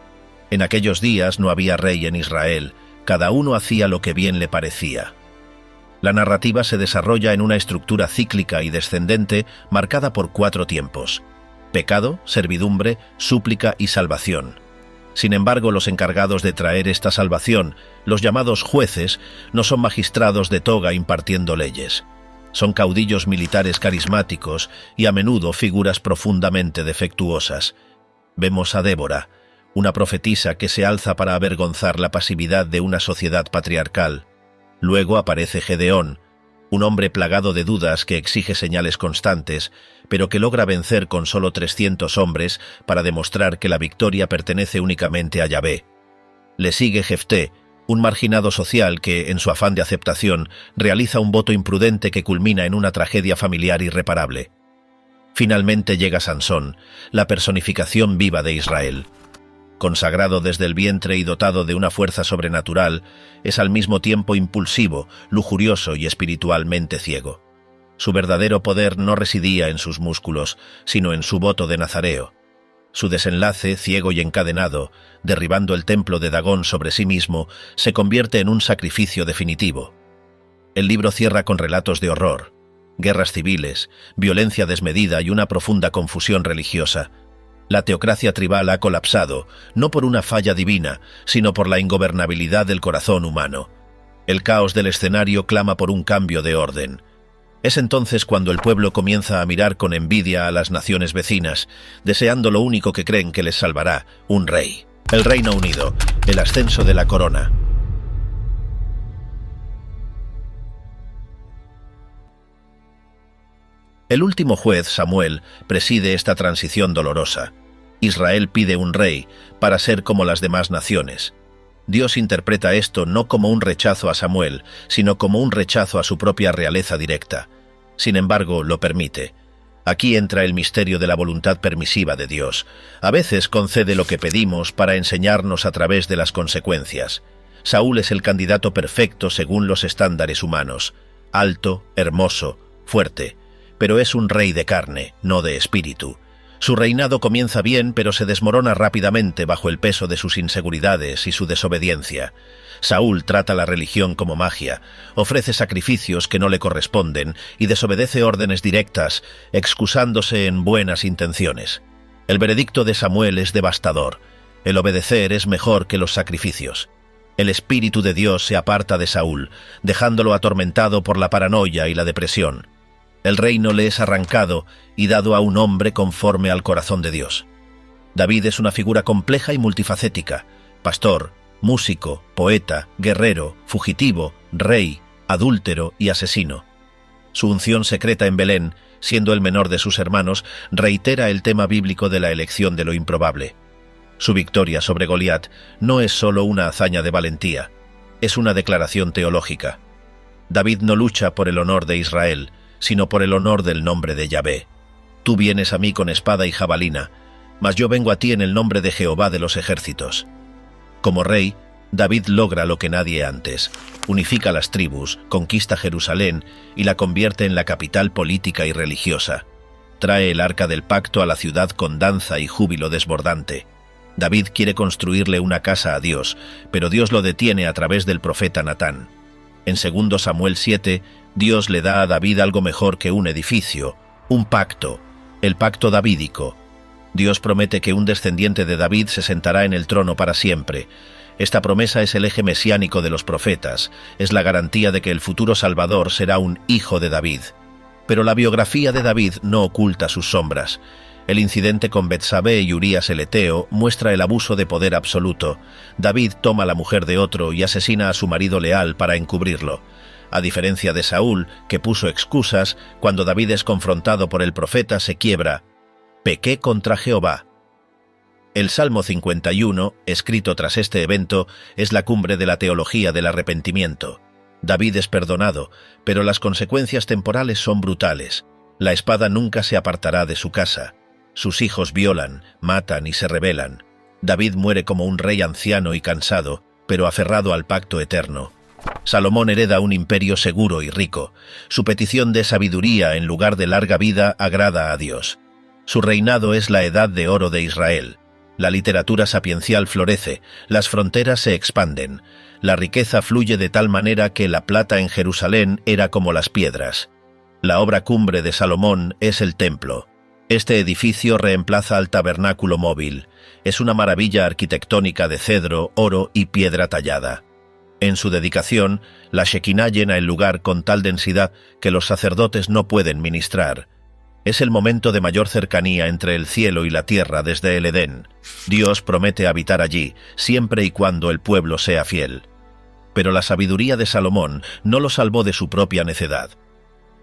S1: En aquellos días no había rey en Israel, cada uno hacía lo que bien le parecía. La narrativa se desarrolla en una estructura cíclica y descendente marcada por 4 tiempos: pecado, servidumbre, súplica y salvación. Sin embargo, los encargados de traer esta salvación, los llamados jueces, no son magistrados de toga impartiendo leyes. Son caudillos militares carismáticos y a menudo figuras profundamente defectuosas. Vemos a Débora, una profetisa que se alza para avergonzar la pasividad de una sociedad patriarcal. Luego aparece Gedeón, un hombre plagado de dudas que exige señales constantes, pero que logra vencer con solo 300 hombres para demostrar que la victoria pertenece únicamente a Yahvé. Le sigue Jefté, un marginado social que, en su afán de aceptación, realiza un voto imprudente que culmina en una tragedia familiar irreparable. Finalmente llega Sansón, la personificación viva de Israel. Consagrado desde el vientre y dotado de una fuerza sobrenatural, es al mismo tiempo impulsivo, lujurioso y espiritualmente ciego. Su verdadero poder no residía en sus músculos, sino en su voto de nazareo. Su desenlace, ciego y encadenado, derribando el templo de Dagón sobre sí mismo, se convierte en un sacrificio definitivo. El libro cierra con relatos de horror, guerras civiles, violencia desmedida y una profunda confusión religiosa. La teocracia tribal ha colapsado, no por una falla divina, sino por la ingobernabilidad del corazón humano. El caos del escenario clama por un cambio de orden. Es entonces cuando el pueblo comienza a mirar con envidia a las naciones vecinas, deseando lo único que creen que les salvará, un rey. El Reino Unido, el ascenso de la corona. El último juez, Samuel, preside esta transición dolorosa. Israel pide un rey para ser como las demás naciones. Dios interpreta esto no como un rechazo a Samuel, sino como un rechazo a su propia realeza directa. Sin embargo, lo permite. Aquí entra el misterio de la voluntad permisiva de Dios. A veces concede lo que pedimos para enseñarnos a través de las consecuencias. Saúl es el candidato perfecto según los estándares humanos. Alto, hermoso, fuerte. Pero es un rey de carne, no de espíritu. Su reinado comienza bien, pero se desmorona rápidamente bajo el peso de sus inseguridades y su desobediencia. Saúl trata la religión como magia, ofrece sacrificios que no le corresponden y desobedece órdenes directas, excusándose en buenas intenciones. El veredicto de Samuel es devastador. El obedecer es mejor que los sacrificios. El Espíritu de Dios se aparta de Saúl, dejándolo atormentado por la paranoia y la depresión. El reino le es arrancado y dado a un hombre conforme al corazón de Dios. David es una figura compleja y multifacética: pastor, músico, poeta, guerrero, fugitivo, rey, adúltero y asesino. Su unción secreta en Belén, siendo el menor de sus hermanos, reitera el tema bíblico de la elección de lo improbable. Su victoria sobre Goliat no es solo una hazaña de valentía, es una declaración teológica. David no lucha por el honor de Israel, sino por el honor del nombre de Yahvé. Tú vienes a mí con espada y jabalina, mas yo vengo a ti en el nombre de Jehová de los ejércitos. Como rey, David logra lo que nadie antes: unifica las tribus, conquista Jerusalén y la convierte en la capital política y religiosa. Trae el arca del pacto a la ciudad con danza y júbilo desbordante. David quiere construirle una casa a Dios, pero Dios lo detiene a través del profeta Natán. En 2 Samuel 7, Dios le da a David algo mejor que un edificio, un pacto, el pacto davídico. Dios promete que un descendiente de David se sentará en el trono para siempre. Esta promesa es el eje mesiánico de los profetas, es la garantía de que el futuro Salvador será un hijo de David. Pero la biografía de David no oculta sus sombras. El incidente con Betsabé y Urías el Eteo muestra el abuso de poder absoluto. David toma la mujer de otro y asesina a su marido leal para encubrirlo. A diferencia de Saúl, que puso excusas, cuando David es confrontado por el profeta se quiebra: «Pequé contra Jehová». El Salmo 51, escrito tras este evento, es la cumbre de la teología del arrepentimiento. David es perdonado, pero las consecuencias temporales son brutales. La espada nunca se apartará de su casa. Sus hijos violan, matan y se rebelan. David muere como un rey anciano y cansado, pero aferrado al pacto eterno. Salomón hereda un imperio seguro y rico. Su petición de sabiduría en lugar de larga vida agrada a Dios. Su reinado es la edad de oro de Israel. La literatura sapiencial florece, las fronteras se expanden. La riqueza fluye de tal manera que la plata en Jerusalén era como las piedras. La obra cumbre de Salomón es el templo. Este edificio reemplaza al tabernáculo móvil. Es una maravilla arquitectónica de cedro, oro y piedra tallada. En su dedicación, la Shekinah llena el lugar con tal densidad que los sacerdotes no pueden ministrar. Es el momento de mayor cercanía entre el cielo y la tierra desde el Edén. Dios promete habitar allí, siempre y cuando el pueblo sea fiel. Pero la sabiduría de Salomón no lo salvó de su propia necedad.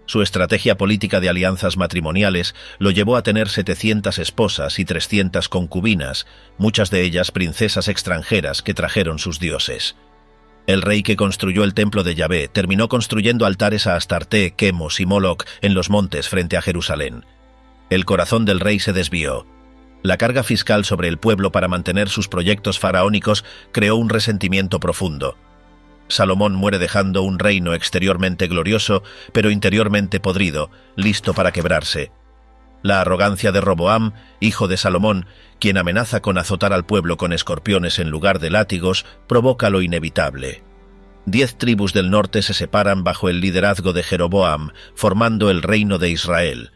S1: Su estrategia política de alianzas matrimoniales lo llevó a tener 700 esposas y 300 concubinas, muchas de ellas princesas extranjeras que trajeron sus dioses. El rey que construyó el templo de Yahvé terminó construyendo altares a Astarté, Quemos y Moloc en los montes frente a Jerusalén. El corazón del rey se desvió. La carga fiscal sobre el pueblo para mantener sus proyectos faraónicos creó un resentimiento profundo. Salomón muere dejando un reino exteriormente glorioso, pero interiormente podrido, listo para quebrarse. La arrogancia de Roboam, hijo de Salomón, quien amenaza con azotar al pueblo con escorpiones en lugar de látigos, provoca lo inevitable. 10 tribus del norte se separan bajo el liderazgo de Jeroboam, formando el reino de Israel.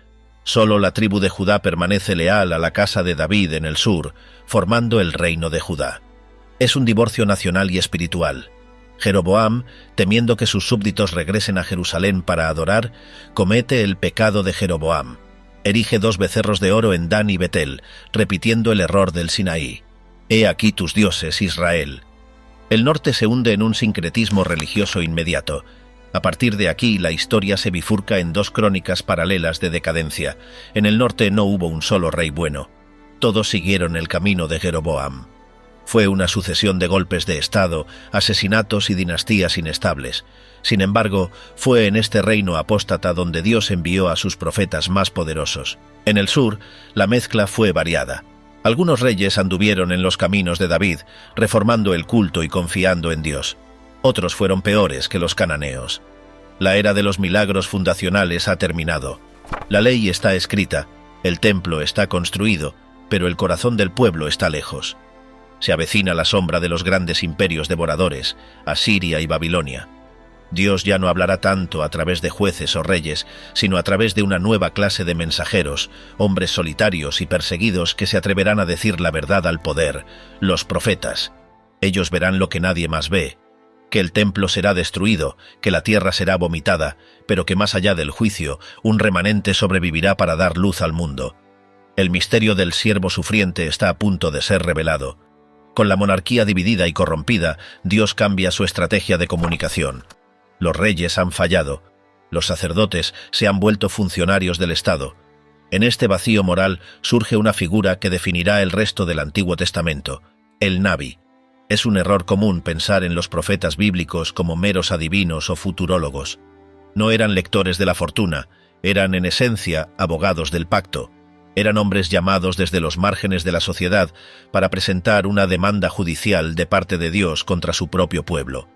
S1: Solo la tribu de Judá permanece leal a la casa de David en el sur, formando el reino de Judá. Es un divorcio nacional y espiritual. Jeroboam, temiendo que sus súbditos regresen a Jerusalén para adorar, comete el pecado de Jeroboam. Erige 2 becerros de oro en Dan y Betel, repitiendo el error del Sinaí. He aquí tus dioses, Israel. El norte se hunde en un sincretismo religioso inmediato. A partir de aquí, la historia se bifurca en 2 crónicas paralelas de decadencia. En el norte no hubo un solo rey bueno. Todos siguieron el camino de Jeroboam. Fue una sucesión de golpes de estado, asesinatos y dinastías inestables. Sin embargo, fue en este reino apóstata donde Dios envió a sus profetas más poderosos. En el sur, la mezcla fue variada. Algunos reyes anduvieron en los caminos de David, reformando el culto y confiando en Dios. Otros fueron peores que los cananeos. La era de los milagros fundacionales ha terminado. La ley está escrita, el templo está construido, pero el corazón del pueblo está lejos. Se avecina la sombra de los grandes imperios devoradores, Asiria y Babilonia. Dios ya no hablará tanto a través de jueces o reyes, sino a través de una nueva clase de mensajeros, hombres solitarios y perseguidos que se atreverán a decir la verdad al poder, los profetas. Ellos verán lo que nadie más ve, que el templo será destruido, que la tierra será vomitada, pero que más allá del juicio, un remanente sobrevivirá para dar luz al mundo. El misterio del siervo sufriente está a punto de ser revelado. Con la monarquía dividida y corrompida, Dios cambia su estrategia de comunicación. Los reyes han fallado. Los sacerdotes se han vuelto funcionarios del Estado. En este vacío moral surge una figura que definirá el resto del Antiguo Testamento, el Nabi. Es un error común pensar en los profetas bíblicos como meros adivinos o futurólogos. No eran lectores de la fortuna, eran en esencia abogados del pacto. Eran hombres llamados desde los márgenes de la sociedad para presentar una demanda judicial de parte de Dios contra su propio pueblo.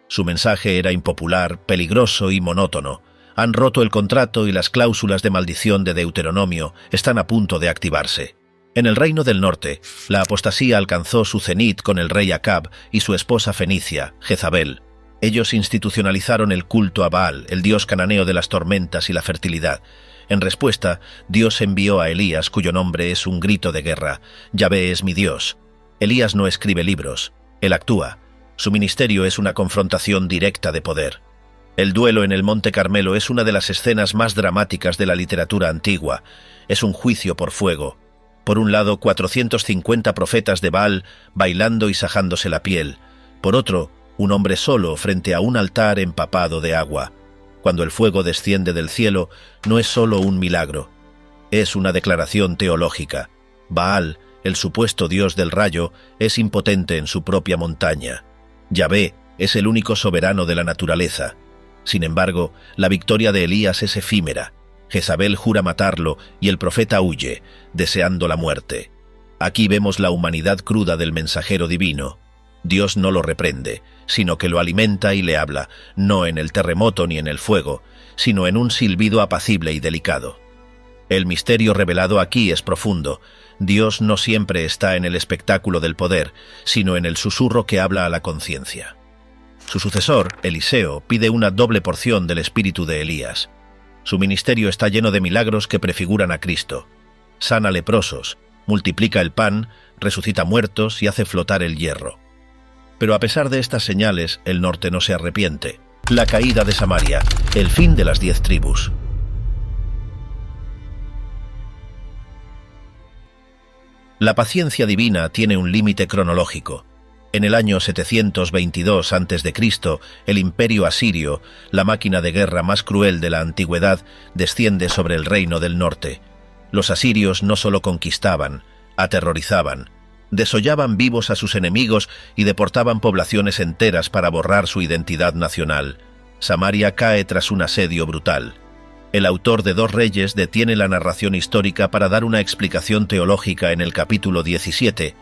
S1: Su mensaje era impopular, peligroso y monótono. Han roto el contrato y las cláusulas de maldición de Deuteronomio están a punto de activarse. En el reino del norte, la apostasía alcanzó su cenit con el rey Acab y su esposa fenicia, Jezabel. Ellos institucionalizaron el culto a Baal, el dios cananeo de las tormentas y la fertilidad. En respuesta, Dios envió a Elías, cuyo nombre es un grito de guerra. Yahvé es mi Dios. Elías no escribe libros, él actúa. Su ministerio es una confrontación directa de poder. El duelo en el Monte Carmelo es una de las escenas más dramáticas de la literatura antigua. Es un juicio por fuego. Por un lado, 450 profetas de Baal bailando y sajándose la piel. Por otro, un hombre solo frente a un altar empapado de agua. Cuando el fuego desciende del cielo, no es solo un milagro. Es una declaración teológica. Baal, el supuesto dios del rayo, es impotente en su propia montaña. Yahvé es el único soberano de la naturaleza. Sin embargo, la victoria de Elías es efímera. Jezabel jura matarlo y el profeta huye, deseando la muerte. Aquí vemos la humanidad cruda del mensajero divino. Dios no lo reprende, sino que lo alimenta y le habla, no en el terremoto ni en el fuego, sino en un silbido apacible y delicado. El misterio revelado aquí es profundo. Dios no siempre está en el espectáculo del poder, sino en el susurro que habla a la conciencia. Su sucesor, Eliseo, pide una doble porción del espíritu de Elías. Su ministerio está lleno de milagros que prefiguran a Cristo. Sana leprosos, multiplica el pan, resucita muertos y hace flotar el hierro. Pero a pesar de estas señales, el norte no se arrepiente. La caída de Samaria, el fin de las 10 tribus. La paciencia divina tiene un límite cronológico. En el año 722 a.C., el imperio asirio, la máquina de guerra más cruel de la antigüedad, desciende sobre el reino del norte. Los asirios no solo conquistaban, aterrorizaban, desollaban vivos a sus enemigos y deportaban poblaciones enteras para borrar su identidad nacional. Samaria cae tras un asedio brutal. El autor de 2 Reyes detiene la narración histórica para dar una explicación teológica en el capítulo 17.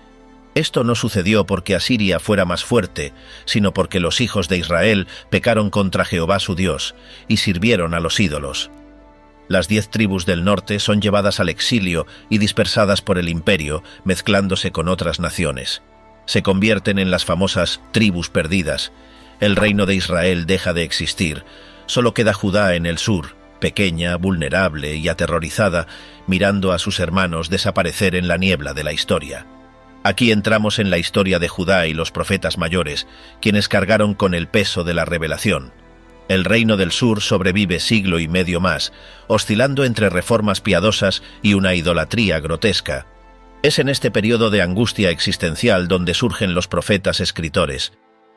S1: Esto no sucedió porque Asiria fuera más fuerte, sino porque los hijos de Israel pecaron contra Jehová su Dios y sirvieron a los ídolos. Las 10 tribus del norte son llevadas al exilio y dispersadas por el imperio, mezclándose con otras naciones. Se convierten en las famosas tribus perdidas. El reino de Israel deja de existir. Solo queda Judá en el sur, pequeña, vulnerable y aterrorizada, mirando a sus hermanos desaparecer en la niebla de la historia. Aquí entramos en la historia de Judá y los profetas mayores, quienes cargaron con el peso de la revelación. El reino del sur sobrevive siglo y medio más, oscilando entre reformas piadosas y una idolatría grotesca. Es en este periodo de angustia existencial donde surgen los profetas escritores.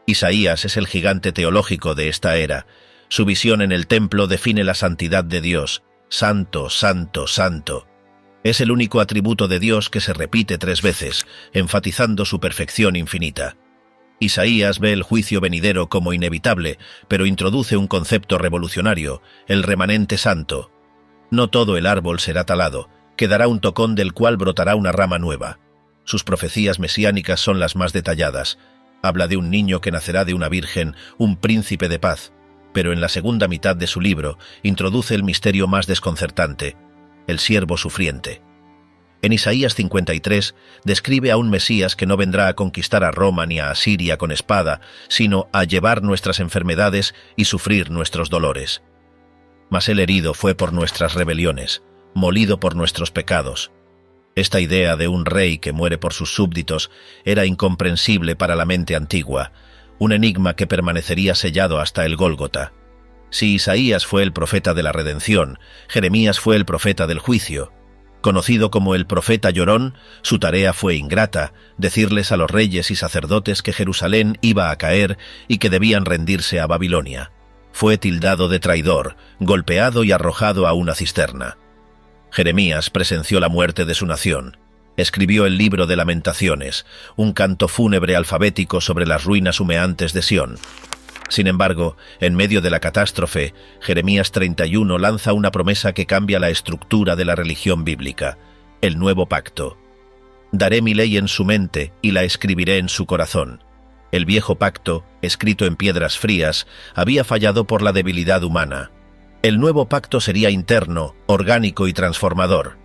S1: Isaías es el gigante teológico de esta era. Su visión en el templo define la santidad de Dios. Santo, santo, santo. Es el único atributo de Dios que se repite 3 veces, enfatizando su perfección infinita. Isaías ve el juicio venidero como inevitable, pero introduce un concepto revolucionario, el remanente santo. No todo el árbol será talado, quedará un tocón del cual brotará una rama nueva. Sus profecías mesiánicas son las más detalladas. Habla de un niño que nacerá de una virgen, un príncipe de paz, pero en la segunda mitad de su libro introduce el misterio más desconcertante, el siervo sufriente. En Isaías 53 describe a un Mesías que no vendrá a conquistar a Roma ni a Asiria con espada, sino a llevar nuestras enfermedades y sufrir nuestros dolores. Mas el herido fue por nuestras rebeliones, molido por nuestros pecados. Esta idea de un rey que muere por sus súbditos era incomprensible para la mente antigua, un enigma que permanecería sellado hasta el Gólgota. Si Isaías fue el profeta de la redención, Jeremías fue el profeta del juicio. Conocido como el profeta llorón, su tarea fue ingrata, decirles a los reyes y sacerdotes que Jerusalén iba a caer y que debían rendirse a Babilonia. Fue tildado de traidor, golpeado y arrojado a una cisterna. Jeremías presenció la muerte de su nación. Escribió el libro de Lamentaciones, un canto fúnebre alfabético sobre las ruinas humeantes de Sión. Sin embargo, en medio de la catástrofe, Jeremías 31 lanza una promesa que cambia la estructura de la religión bíblica, el nuevo pacto. Daré mi ley en su mente y la escribiré en su corazón. El viejo pacto, escrito en piedras frías, había fallado por la debilidad humana. El nuevo pacto sería interno, orgánico y transformador.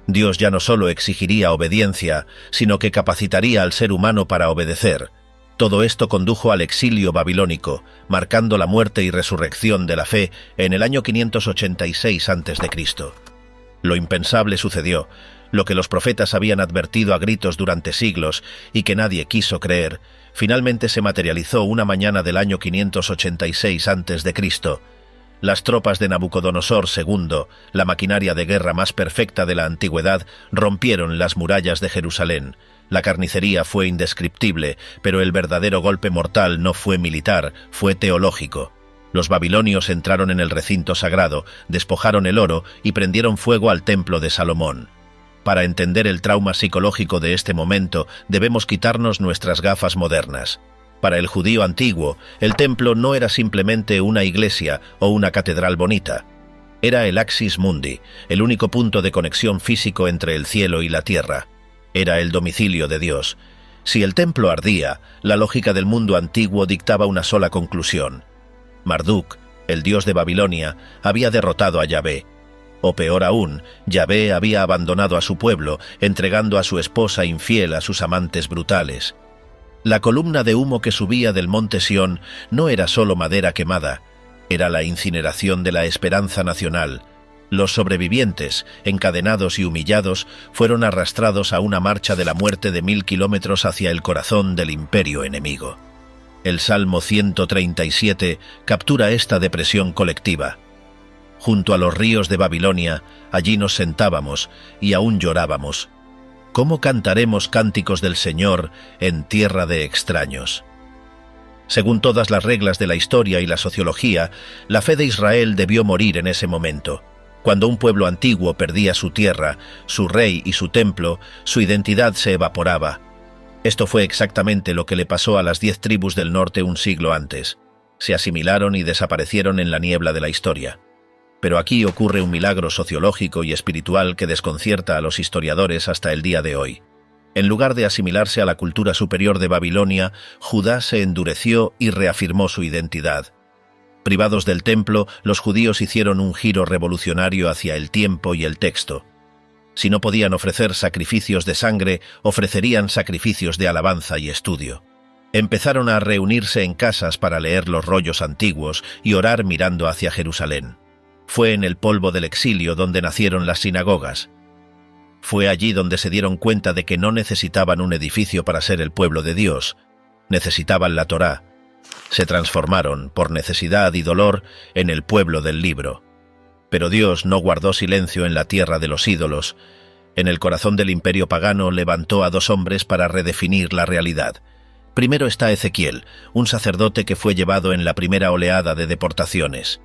S1: Dios ya no solo exigiría obediencia, sino que capacitaría al ser humano para obedecer. Todo esto condujo al exilio babilónico, marcando la muerte y resurrección de la fe en el año 586 a.C. Lo impensable sucedió, lo que los profetas habían advertido a gritos durante siglos y que nadie quiso creer, finalmente se materializó una mañana del año 586 a.C. Las tropas de Nabucodonosor II, la maquinaria de guerra más perfecta de la antigüedad, rompieron las murallas de Jerusalén. La carnicería fue indescriptible, pero el verdadero golpe mortal no fue militar, fue teológico. Los babilonios entraron en el recinto sagrado, despojaron el oro y prendieron fuego al templo de Salomón. Para entender el trauma psicológico de este momento, debemos quitarnos nuestras gafas modernas. Para el judío antiguo, el templo no era simplemente una iglesia o una catedral bonita. Era el axis mundi, el único punto de conexión físico entre el cielo y la tierra. Era el domicilio de Dios. Si el templo ardía, la lógica del mundo antiguo dictaba una sola conclusión. Marduk, el dios de Babilonia, había derrotado a Yahvé. O peor aún, Yahvé había abandonado a su pueblo, entregando a su esposa infiel a sus amantes brutales. La columna de humo que subía del monte Sión no era solo madera quemada, era la incineración de la esperanza nacional. Los sobrevivientes, encadenados y humillados, fueron arrastrados a una marcha de la muerte de 1000 kilómetros hacia el corazón del imperio enemigo. El Salmo 137 captura esta depresión colectiva. Junto a los ríos de Babilonia, allí nos sentábamos y aún llorábamos. ¿Cómo cantaremos cánticos del Señor en tierra de extraños? Según todas las reglas de la historia y la sociología, la fe de Israel debió morir en ese momento. Cuando un pueblo antiguo perdía su tierra, su rey y su templo, su identidad se evaporaba. Esto fue exactamente lo que le pasó a las 10 tribus del norte un siglo antes. Se asimilaron y desaparecieron en la niebla de la historia. Pero aquí ocurre un milagro sociológico y espiritual que desconcierta a los historiadores hasta el día de hoy. En lugar de asimilarse a la cultura superior de Babilonia, Judá se endureció y reafirmó su identidad. Privados del templo, los judíos hicieron un giro revolucionario hacia el tiempo y el texto. Si no podían ofrecer sacrificios de sangre, ofrecerían sacrificios de alabanza y estudio. Empezaron a reunirse en casas para leer los rollos antiguos y orar mirando hacia Jerusalén. Fue en el polvo del exilio donde nacieron las sinagogas. Fue allí donde se dieron cuenta de que no necesitaban un edificio para ser el pueblo de Dios. Necesitaban la Torá. Se transformaron, por necesidad y dolor, en el pueblo del libro. Pero Dios no guardó silencio en la tierra de los ídolos. En el corazón del imperio pagano levantó a 2 hombres para redefinir la realidad. Primero está Ezequiel, un sacerdote que fue llevado en la primera oleada de deportaciones.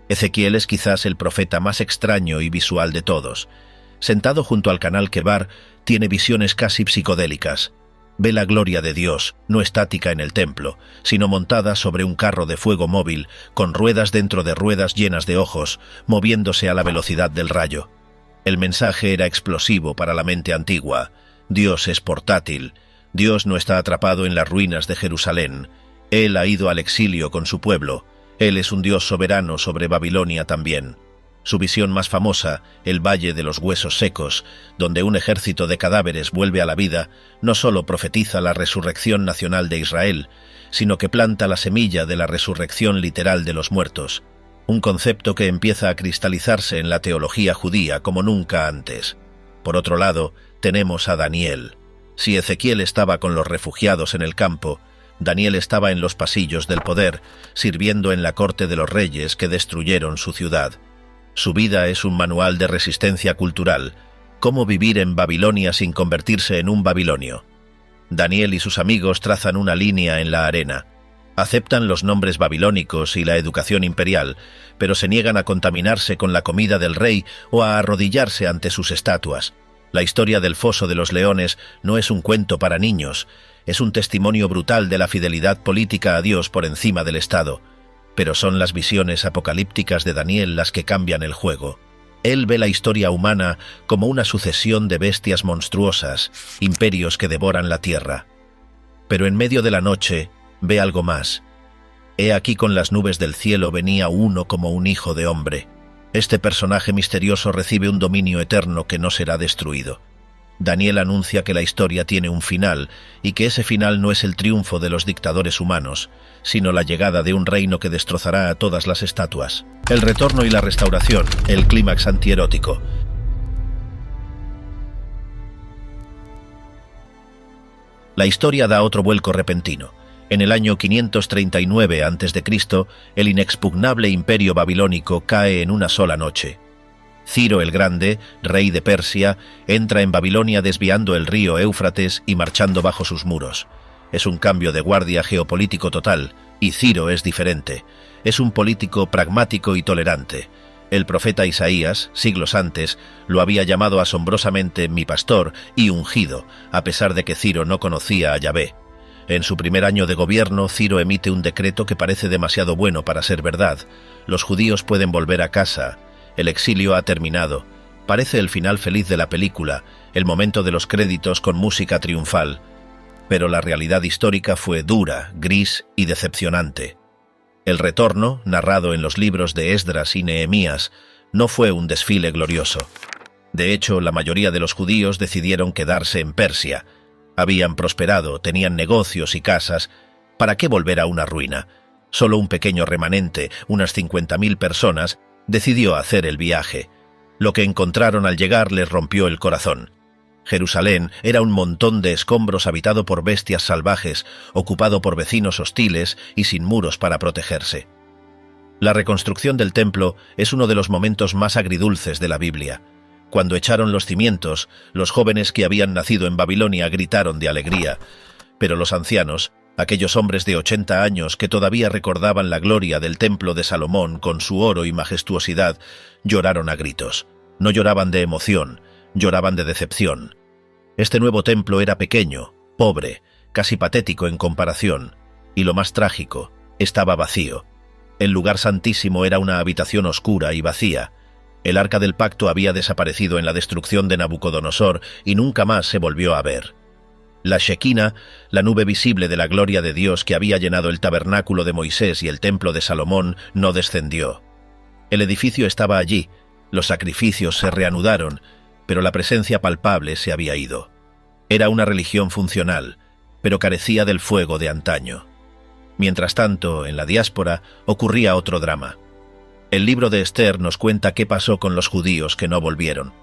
S1: Ezequiel es quizás el profeta más extraño y visual de todos. Sentado junto al canal Quebar, tiene visiones casi psicodélicas. Ve la gloria de Dios, no estática en el templo, sino montada sobre un carro de fuego móvil, con ruedas dentro de ruedas llenas de ojos, moviéndose a la velocidad del rayo. El mensaje era explosivo para la mente antigua. Dios es portátil. Dios no está atrapado en las ruinas de Jerusalén. Él ha ido al exilio con su pueblo. Él es un Dios soberano sobre Babilonia también. Su visión más famosa, el Valle de los Huesos Secos, donde un ejército de cadáveres vuelve a la vida, no solo profetiza la resurrección nacional de Israel, sino que planta la semilla de la resurrección literal de los muertos, un concepto que empieza a cristalizarse en la teología judía como nunca antes. Por otro lado, tenemos a Daniel. Si Ezequiel estaba con los refugiados en el campo, Daniel estaba en los pasillos del poder, sirviendo en la corte de los reyes que destruyeron su ciudad. Su vida es un manual de resistencia cultural. Cómo vivir en Babilonia sin convertirse en un babilonio. Daniel y sus amigos trazan una línea en la arena. Aceptan los nombres babilónicos y la educación imperial, pero se niegan a contaminarse con la comida del rey o a arrodillarse ante sus estatuas. La historia del Foso de los Leones no es un cuento para niños, es un testimonio brutal de la fidelidad política a Dios por encima del Estado. Pero son las visiones apocalípticas de Daniel las que cambian el juego. Él ve la historia humana como una sucesión de bestias monstruosas, imperios que devoran la tierra. Pero en medio de la noche ve algo más. He aquí con las nubes del cielo venía uno como un hijo de hombre. Este personaje misterioso recibe un dominio eterno que no será destruido. Daniel anuncia que la historia tiene un final y que ese final no es el triunfo de los dictadores humanos, sino la llegada de un reino que destrozará a todas las estatuas. El retorno y la restauración, el clímax antierótico. La historia da otro vuelco repentino. En el año 539 a.C., el inexpugnable imperio babilónico cae en una sola noche. Ciro el Grande, rey de Persia, entra en Babilonia desviando el río Éufrates y marchando bajo sus muros. Es un cambio de guardia geopolítico total, y Ciro es diferente. Es un político pragmático y tolerante. El profeta Isaías, siglos antes, lo había llamado asombrosamente mi pastor y ungido, a pesar de que Ciro no conocía a Yahvé. En su primer año de gobierno, Ciro emite un decreto que parece demasiado bueno para ser verdad. Los judíos pueden volver a casa. El exilio ha terminado. Parece el final feliz de la película, el momento de los créditos con música triunfal. Pero la realidad histórica fue dura, gris y decepcionante. El retorno, narrado en los libros de Esdras y Nehemías, no fue un desfile glorioso. De hecho, la mayoría de los judíos decidieron quedarse en Persia. Habían prosperado, tenían negocios y casas. ¿Para qué volver a una ruina? Solo un pequeño remanente, unas 50.000 personas, decidió hacer el viaje. Lo que encontraron al llegar les rompió el corazón. Jerusalén era un montón de escombros habitado por bestias salvajes, ocupado por vecinos hostiles y sin muros para protegerse. La reconstrucción del templo es uno de los momentos más agridulces de la Biblia. Cuando echaron los cimientos, los jóvenes que habían nacido en Babilonia gritaron de alegría, pero los ancianos, aquellos hombres de 80 años que todavía recordaban la gloria del templo de Salomón con su oro y majestuosidad, lloraron a gritos. No lloraban de emoción, lloraban de decepción. Este nuevo templo era pequeño, pobre, casi patético en comparación, y lo más trágico, estaba vacío. El lugar santísimo era una habitación oscura y vacía. El arca del pacto había desaparecido en la destrucción de Nabucodonosor y nunca más se volvió a ver. La Shequina, la nube visible de la gloria de Dios que había llenado el tabernáculo de Moisés y el templo de Salomón, no descendió. El edificio estaba allí, los sacrificios se reanudaron, pero la presencia palpable se había ido. Era una religión funcional, pero carecía del fuego de antaño. Mientras tanto, en la diáspora, ocurría otro drama. El libro de Esther nos cuenta qué pasó con los judíos que no volvieron.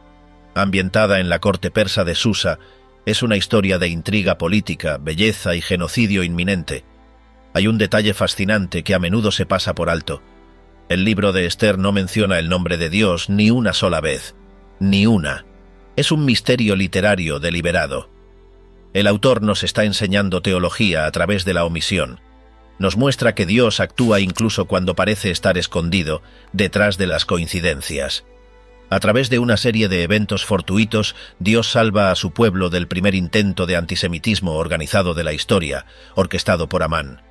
S1: Ambientada en la corte persa de Susa, es una historia de intriga política, belleza y genocidio inminente. Hay un detalle fascinante que a menudo se pasa por alto. El libro de Esther no menciona el nombre de Dios ni una sola vez. Ni una. Es un misterio literario deliberado. El autor nos está enseñando teología a través de la omisión. Nos muestra que Dios actúa incluso cuando parece estar escondido detrás de las coincidencias. A través de una serie de eventos fortuitos, Dios salva a su pueblo del primer intento de antisemitismo organizado de la historia, orquestado por Amán.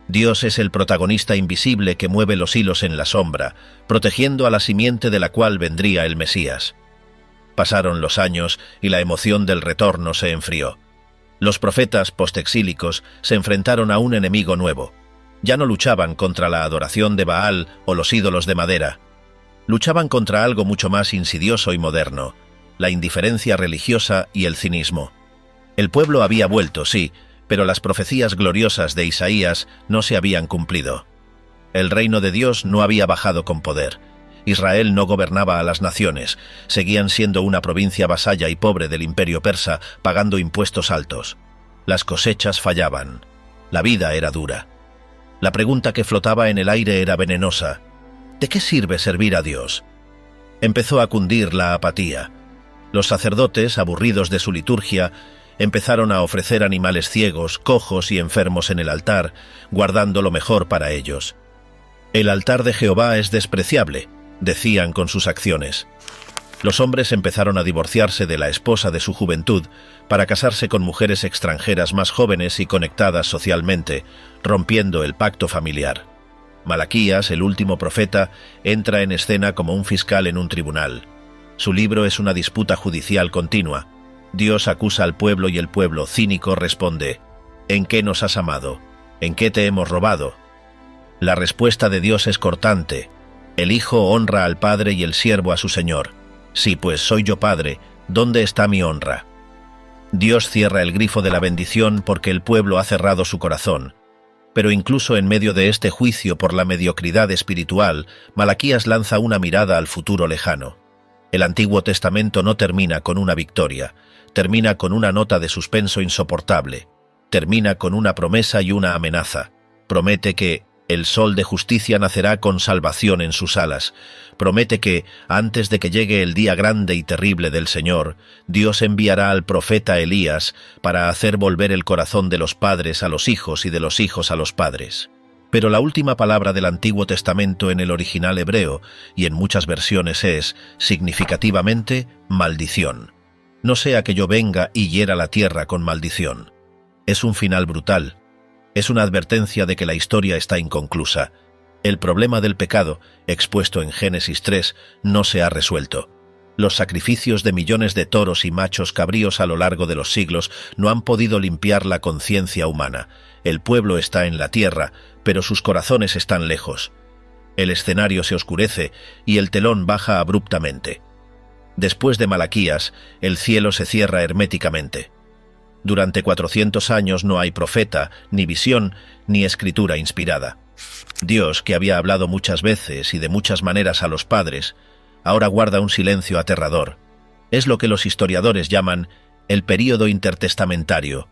S1: Dios es el protagonista invisible que mueve los hilos en la sombra, protegiendo a la simiente de la cual vendría el Mesías. Pasaron los años y la emoción del retorno se enfrió. Los profetas postexílicos se enfrentaron a un enemigo nuevo. Ya no luchaban contra la adoración de Baal o los ídolos de madera. Luchaban contra algo mucho más insidioso y moderno, la indiferencia religiosa y el cinismo. El pueblo había vuelto, sí, pero las profecías gloriosas de Isaías no se habían cumplido. El reino de Dios no había bajado con poder. Israel no gobernaba a las naciones, seguían siendo una provincia vasalla y pobre del imperio persa, pagando impuestos altos. Las cosechas fallaban. La vida era dura. La pregunta que flotaba en el aire era venenosa. ¿De qué sirve servir a Dios? Empezó a cundir la apatía. Los sacerdotes, aburridos de su liturgia, empezaron a ofrecer animales ciegos, cojos y enfermos en el altar, guardando lo mejor para ellos. El altar de Jehová es despreciable, decían con sus acciones. Los hombres empezaron a divorciarse de la esposa de su juventud para casarse con mujeres extranjeras más jóvenes y conectadas socialmente, rompiendo el pacto familiar. Malaquías, el último profeta, entra en escena como un fiscal en un tribunal. Su libro es una disputa judicial continua. Dios acusa al pueblo y el pueblo, cínico, responde: ¿en qué nos has amado? ¿En qué te hemos robado? La respuesta de Dios es cortante. El hijo honra al padre y el siervo a su señor. Sí, pues soy yo padre, ¿dónde está mi honra? Dios cierra el grifo de la bendición porque el pueblo ha cerrado su corazón. Pero incluso en medio de este juicio por la mediocridad espiritual, Malaquías lanza una mirada al futuro lejano. El Antiguo Testamento no termina con una victoria, termina con una nota de suspenso insoportable, termina con una promesa y una amenaza. Promete que el sol de justicia nacerá con salvación en sus alas. Promete que, antes de que llegue el día grande y terrible del Señor, Dios enviará al profeta Elías para hacer volver el corazón de los padres a los hijos y de los hijos a los padres. Pero la última palabra del Antiguo Testamento en el original hebreo, y en muchas versiones es, significativamente, maldición. No sea que yo venga y hiera la tierra con maldición. Es un final brutal. Es una advertencia de que la historia está inconclusa. El problema del pecado, expuesto en Génesis 3, no se ha resuelto. Los sacrificios de millones de toros y machos cabríos a lo largo de los siglos no han podido limpiar la conciencia humana. El pueblo está en la tierra, pero sus corazones están lejos. El escenario se oscurece y el telón baja abruptamente. Después de Malaquías, el cielo se cierra herméticamente. Durante 400 años no hay profeta, ni visión, ni escritura inspirada. Dios, que había hablado muchas veces y de muchas maneras a los padres, ahora guarda un silencio aterrador. Es lo que los historiadores llaman el período intertestamentario.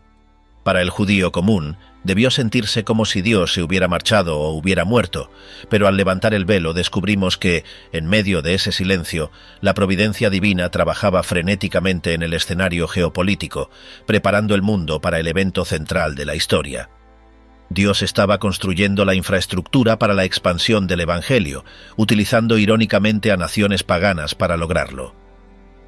S1: Para el judío común, debió sentirse como si Dios se hubiera marchado o hubiera muerto, pero al levantar el velo descubrimos que, en medio de ese silencio, la providencia divina trabajaba frenéticamente en el escenario geopolítico, preparando el mundo para el evento central de la historia. Dios estaba construyendo la infraestructura para la expansión del Evangelio, utilizando irónicamente a naciones paganas para lograrlo.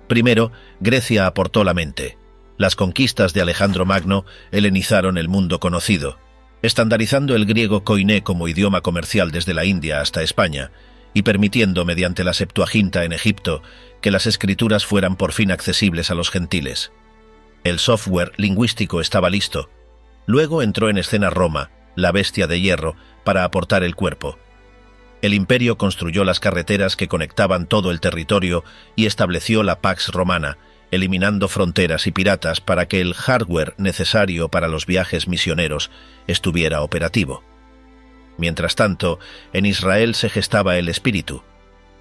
S1: Primero, Grecia aportó la mente. Las conquistas de Alejandro Magno helenizaron el mundo conocido, estandarizando el griego koiné como idioma comercial desde la India hasta España y permitiendo, mediante la Septuaginta en Egipto, que las escrituras fueran por fin accesibles a los gentiles. El software lingüístico estaba listo. Luego entró en escena Roma, la bestia de hierro, para aportar el cuerpo. El imperio construyó las carreteras que conectaban todo el territorio y estableció la Pax Romana, eliminando fronteras y piratas para que el hardware necesario para los viajes misioneros estuviera operativo. Mientras tanto, en Israel se gestaba el espíritu.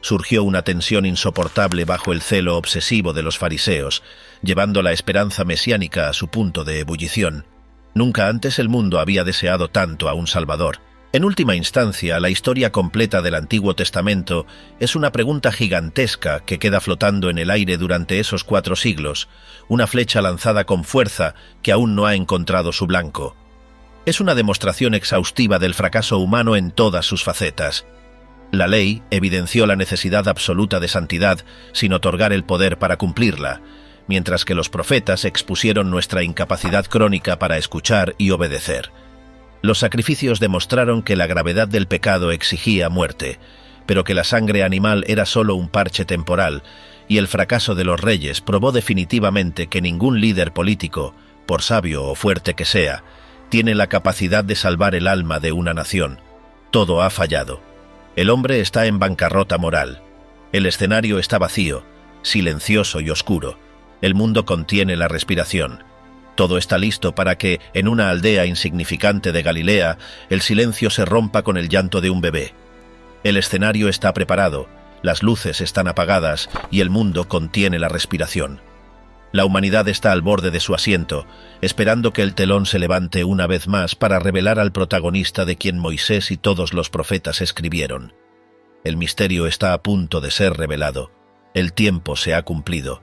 S1: Surgió una tensión insoportable bajo el celo obsesivo de los fariseos, llevando la esperanza mesiánica a su punto de ebullición. Nunca antes el mundo había deseado tanto a un Salvador. En última instancia, la historia completa del Antiguo Testamento es una pregunta gigantesca que queda flotando en el aire durante esos 4 siglos, una flecha lanzada con fuerza que aún no ha encontrado su blanco. Es una demostración exhaustiva del fracaso humano en todas sus facetas. La ley evidenció la necesidad absoluta de santidad sin otorgar el poder para cumplirla, mientras que los profetas expusieron nuestra incapacidad crónica para escuchar y obedecer. Los sacrificios demostraron que la gravedad del pecado exigía muerte, pero que la sangre animal era solo un parche temporal, y el fracaso de los reyes probó definitivamente que ningún líder político, por sabio o fuerte que sea, tiene la capacidad de salvar el alma de una nación. Todo ha fallado. El hombre está en bancarrota moral. El escenario está vacío, silencioso y oscuro. El mundo contiene la respiración. Todo está listo para que, en una aldea insignificante de Galilea, el silencio se rompa con el llanto de un bebé. El escenario está preparado, las luces están apagadas y el mundo contiene la respiración. La humanidad está al borde de su asiento, esperando que el telón se levante una vez más para revelar al protagonista de quien Moisés y todos los profetas escribieron. El misterio está a punto de ser revelado. El tiempo se ha cumplido.